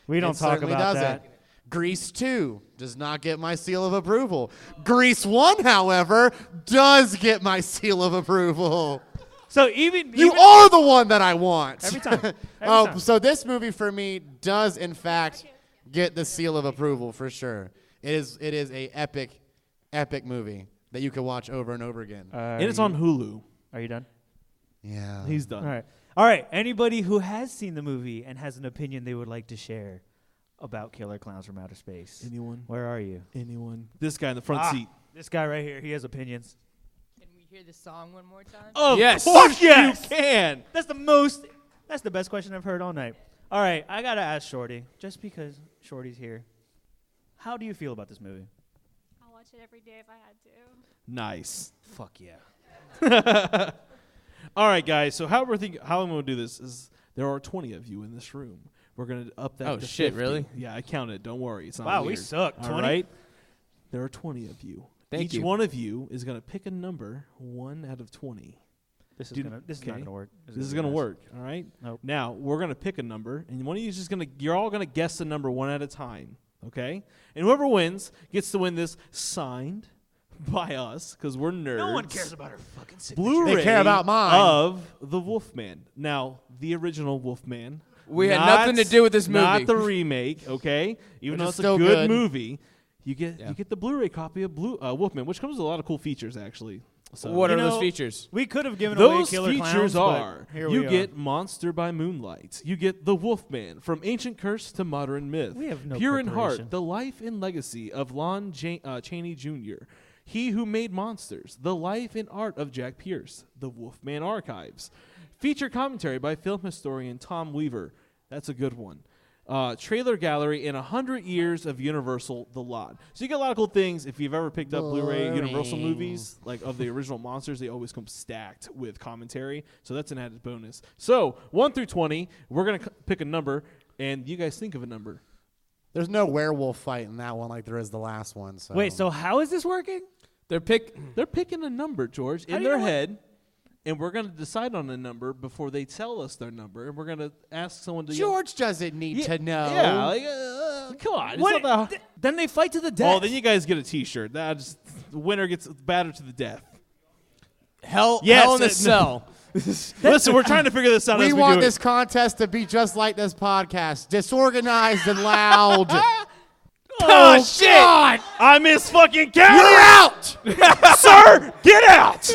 We don't talk certainly about doesn't. that. Grease 2 does not get my seal of approval. Grease 1, however, does get my seal of approval. So even You are the one that I want. Every time. Every time. So this movie for me does in fact get the seal of approval for sure. It is a epic movie that you can watch over and over again. And it's on Hulu. Are you done? Yeah. He's done. All right. Anybody who has seen the movie and has an opinion they would like to share about Killer Klowns from Outer Space. Anyone? Where are you? Anyone? This guy in the front seat. This guy right here. He has opinions. Can we hear the song one more time? Of Yes. course Yes. you can. That's the best question I've heard all night. All right. I got to ask Shorty, just because Shorty's here. How do you feel about this movie? I'll watch it every day if I had to. Nice. Fuck yeah. All right, guys. So how I'm going to do this is there are 20 of you in this room. We're going to up that Oh, to shit, 50. really? Yeah, I counted. Don't worry. It's not Wow, weird. we suck. All 20? right? There are 20 of you. Thank Each you. one of you is going to pick a number 1 out of 20. This is Dude, not going to work. This is going to work, all right? Nope. Now, we're going to pick a number, and one of you is just going to, you're all going to guess the number 1 at a time, okay? And whoever wins gets to win this signed by us, because we're nerds. No one cares about our fucking signature. Blu-ray They care about mine. of the Wolfman. Now, the original Wolfman. We had nothing to do with this movie. Not the remake, okay? Even Which though is it's a still good good. movie, you get the Blu-ray copy of Wolfman, which comes with a lot of cool features, actually. So What You are know, those features? We could have given away those Killer features Klowns, are but here you we get are. Monster by Moonlight, you get the Wolfman from ancient curse to modern myth, We have no Pure in preparation. Heart, the life and legacy of Lon Chaney Jr., He Who Made Monsters, the life and art of Jack Pierce, the Wolfman Archives, feature commentary by film historian Tom Weaver. That's a good one. Trailer gallery in 100 years of Universal, the lot. So you get a lot of cool things. If you've ever picked up Blu-ray Universal movies, like of the original monsters, they always come stacked with commentary. So that's an added bonus. So 1 through 20, we're going to pick a number, and you guys think of a number. There's no werewolf fight in that one like there is the last one. So. Wait, so how is this working? They're picking a number, George, How in do you their know what- head, and we're going to decide on a number before they tell us their number, and we're going to ask someone to... George doesn't need to know. Yeah, like, come on. it's What? not that- Then they fight to the death. Oh, then you guys get a T-shirt. The winner gets battered to the death. Hell Yes, in a it- cell. Listen, we're trying to figure this out We as we want do this contest to be just like this podcast, disorganized and loud. Oh, shit! I miss fucking counting! You're out! Sir, get out!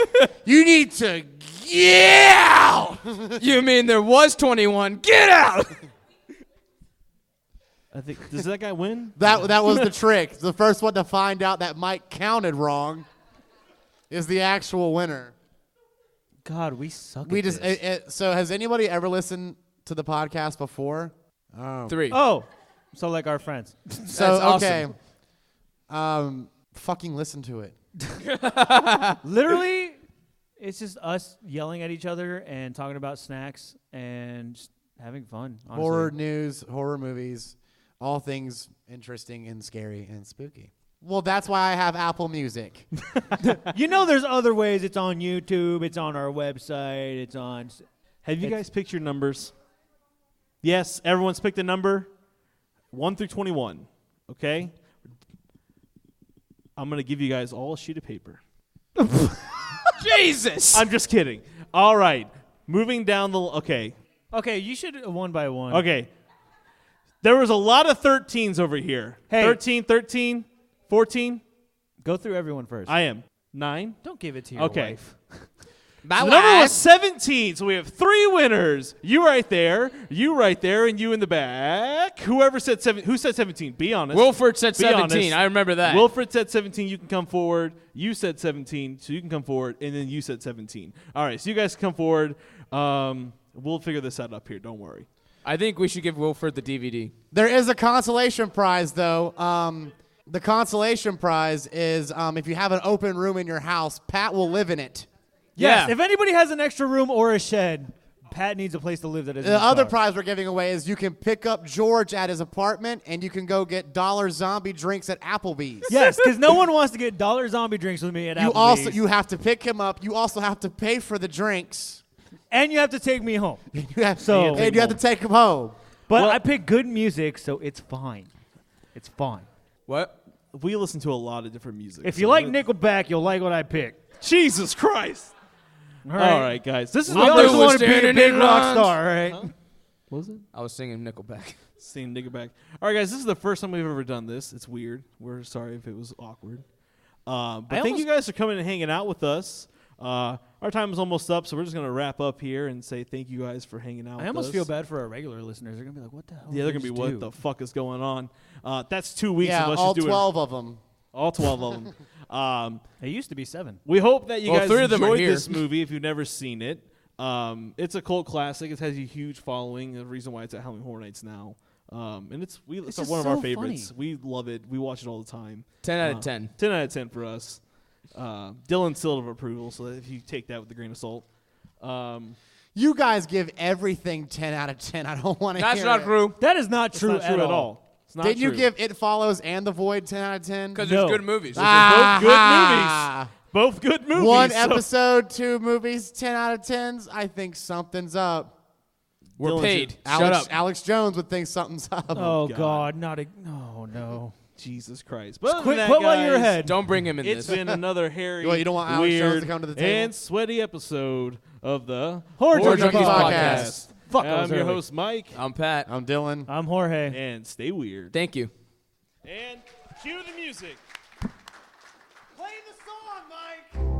You need to get out! You mean there was 21? Get out! I think does that guy win? That was the trick. The first one to find out that Mike counted wrong is the actual winner. God, we suck We at just this. so has anybody ever listened to the podcast before? 3. Oh, so like our friends. So That's okay. Fucking listen to it. Literally, it's just us yelling at each other and talking about snacks and just having fun. Honestly. Horror news, horror movies, all things interesting and scary and spooky. Well, that's why I have Apple Music. You know, there's other ways. It's on YouTube. It's on our website. It's on. Have you guys picked your numbers? Yes, everyone's picked a number. 1 through 21. Okay? I'm going to give you guys all a sheet of paper. Jesus! I'm just kidding. All right. Moving down the... Okay. Okay, you should one by one. Okay. There was a lot of 13s over here. Hey. 13, 14. Go through everyone first. I am. 9. Don't give it to your Okay. wife. My The number wife. was 17, so we have 3 winners. You right there, and you in the back. Whoever said 7, who said 17? Be honest. Wilford said Be 17. honest. I remember that. Wilfred said 17. You can come forward. You said 17, so you can come forward, and then you said 17. All right, so you guys come forward. We'll figure this out up here. Don't worry. I think we should give Wilford the DVD. There is a consolation prize, though. The consolation prize is if you have an open room in your house, Pat will live in it. Yes. Yeah. If anybody has an extra room or a shed, Pat needs a place to live that isn't The his other car. prize we're giving away is you can pick up George at his apartment, and you can go get dollar zombie drinks at Applebee's. Yes, because no one wants to get dollar zombie drinks with me at Applebee's. You have to pick him up. You also have to pay for the drinks. And you have to take me home. You have to take him home. But Well- I pick good music, so it's fine. It's fine. What? We listen to a lot of different music. If so you like it- Nickelback, you'll like what I pick. Jesus Christ. All All right, guys. This is We the always first want to be a standing big in rock lines. star, all right? What was it? I was singing Nickelback. Seeing Nickelback. All right, guys. This is the first time we've ever done this. It's weird. We're sorry if it was awkward. But thank you guys for coming and hanging out with us. Our time is almost up, so we're just going to wrap up here and say thank you guys for hanging out with us. I almost feel bad for our regular listeners. They're going to be like, what the hell? Yeah, they're going to be, what the fuck is going on? That's 2 weeks Yeah, of us all just doing 12 of them. All 12 of them. It used to be 7. We hope that you Well, guys 3 of them are enjoyed here. this movie if you've never seen it. It's a cult classic. It has a huge following. The reason why it's at Halloween Horror Nights now. And it's just one of our so favorites. funny. We love it. We watch it all the time. 10 out of 10. 10 out of 10 for us. Dylan's seal of approval, so if you take that with a grain of salt. You guys give everything 10 out of 10. I don't want to hear That's not it. true. That is not It's true, not true at all. It's not Didn't you true. give It Follows and The Void 10 out of 10? Because No. there's good movies. Both good Ah. movies. Both good movies. One so- episode, 2 movies, 10 out of 10s. I think something's up. We're Dylan paid. should- Shut up. Alex Jones would think something's up. Oh, God. God. Not a. Oh, no. Jesus Christ. But other Quit than that, while you're guys, ahead. Don't bring him in It's this. been another hairy, Well, you don't want Alex weird, Jones to come to the table? and sweaty episode of the Horror Junkies Junkies Podcast. Fuck, I was I'm your early. host, Mike, I'm Pat. I'm Dylan. I'm Jorge. and stay weird. Thank you. And cue the music. Play the song, Mike.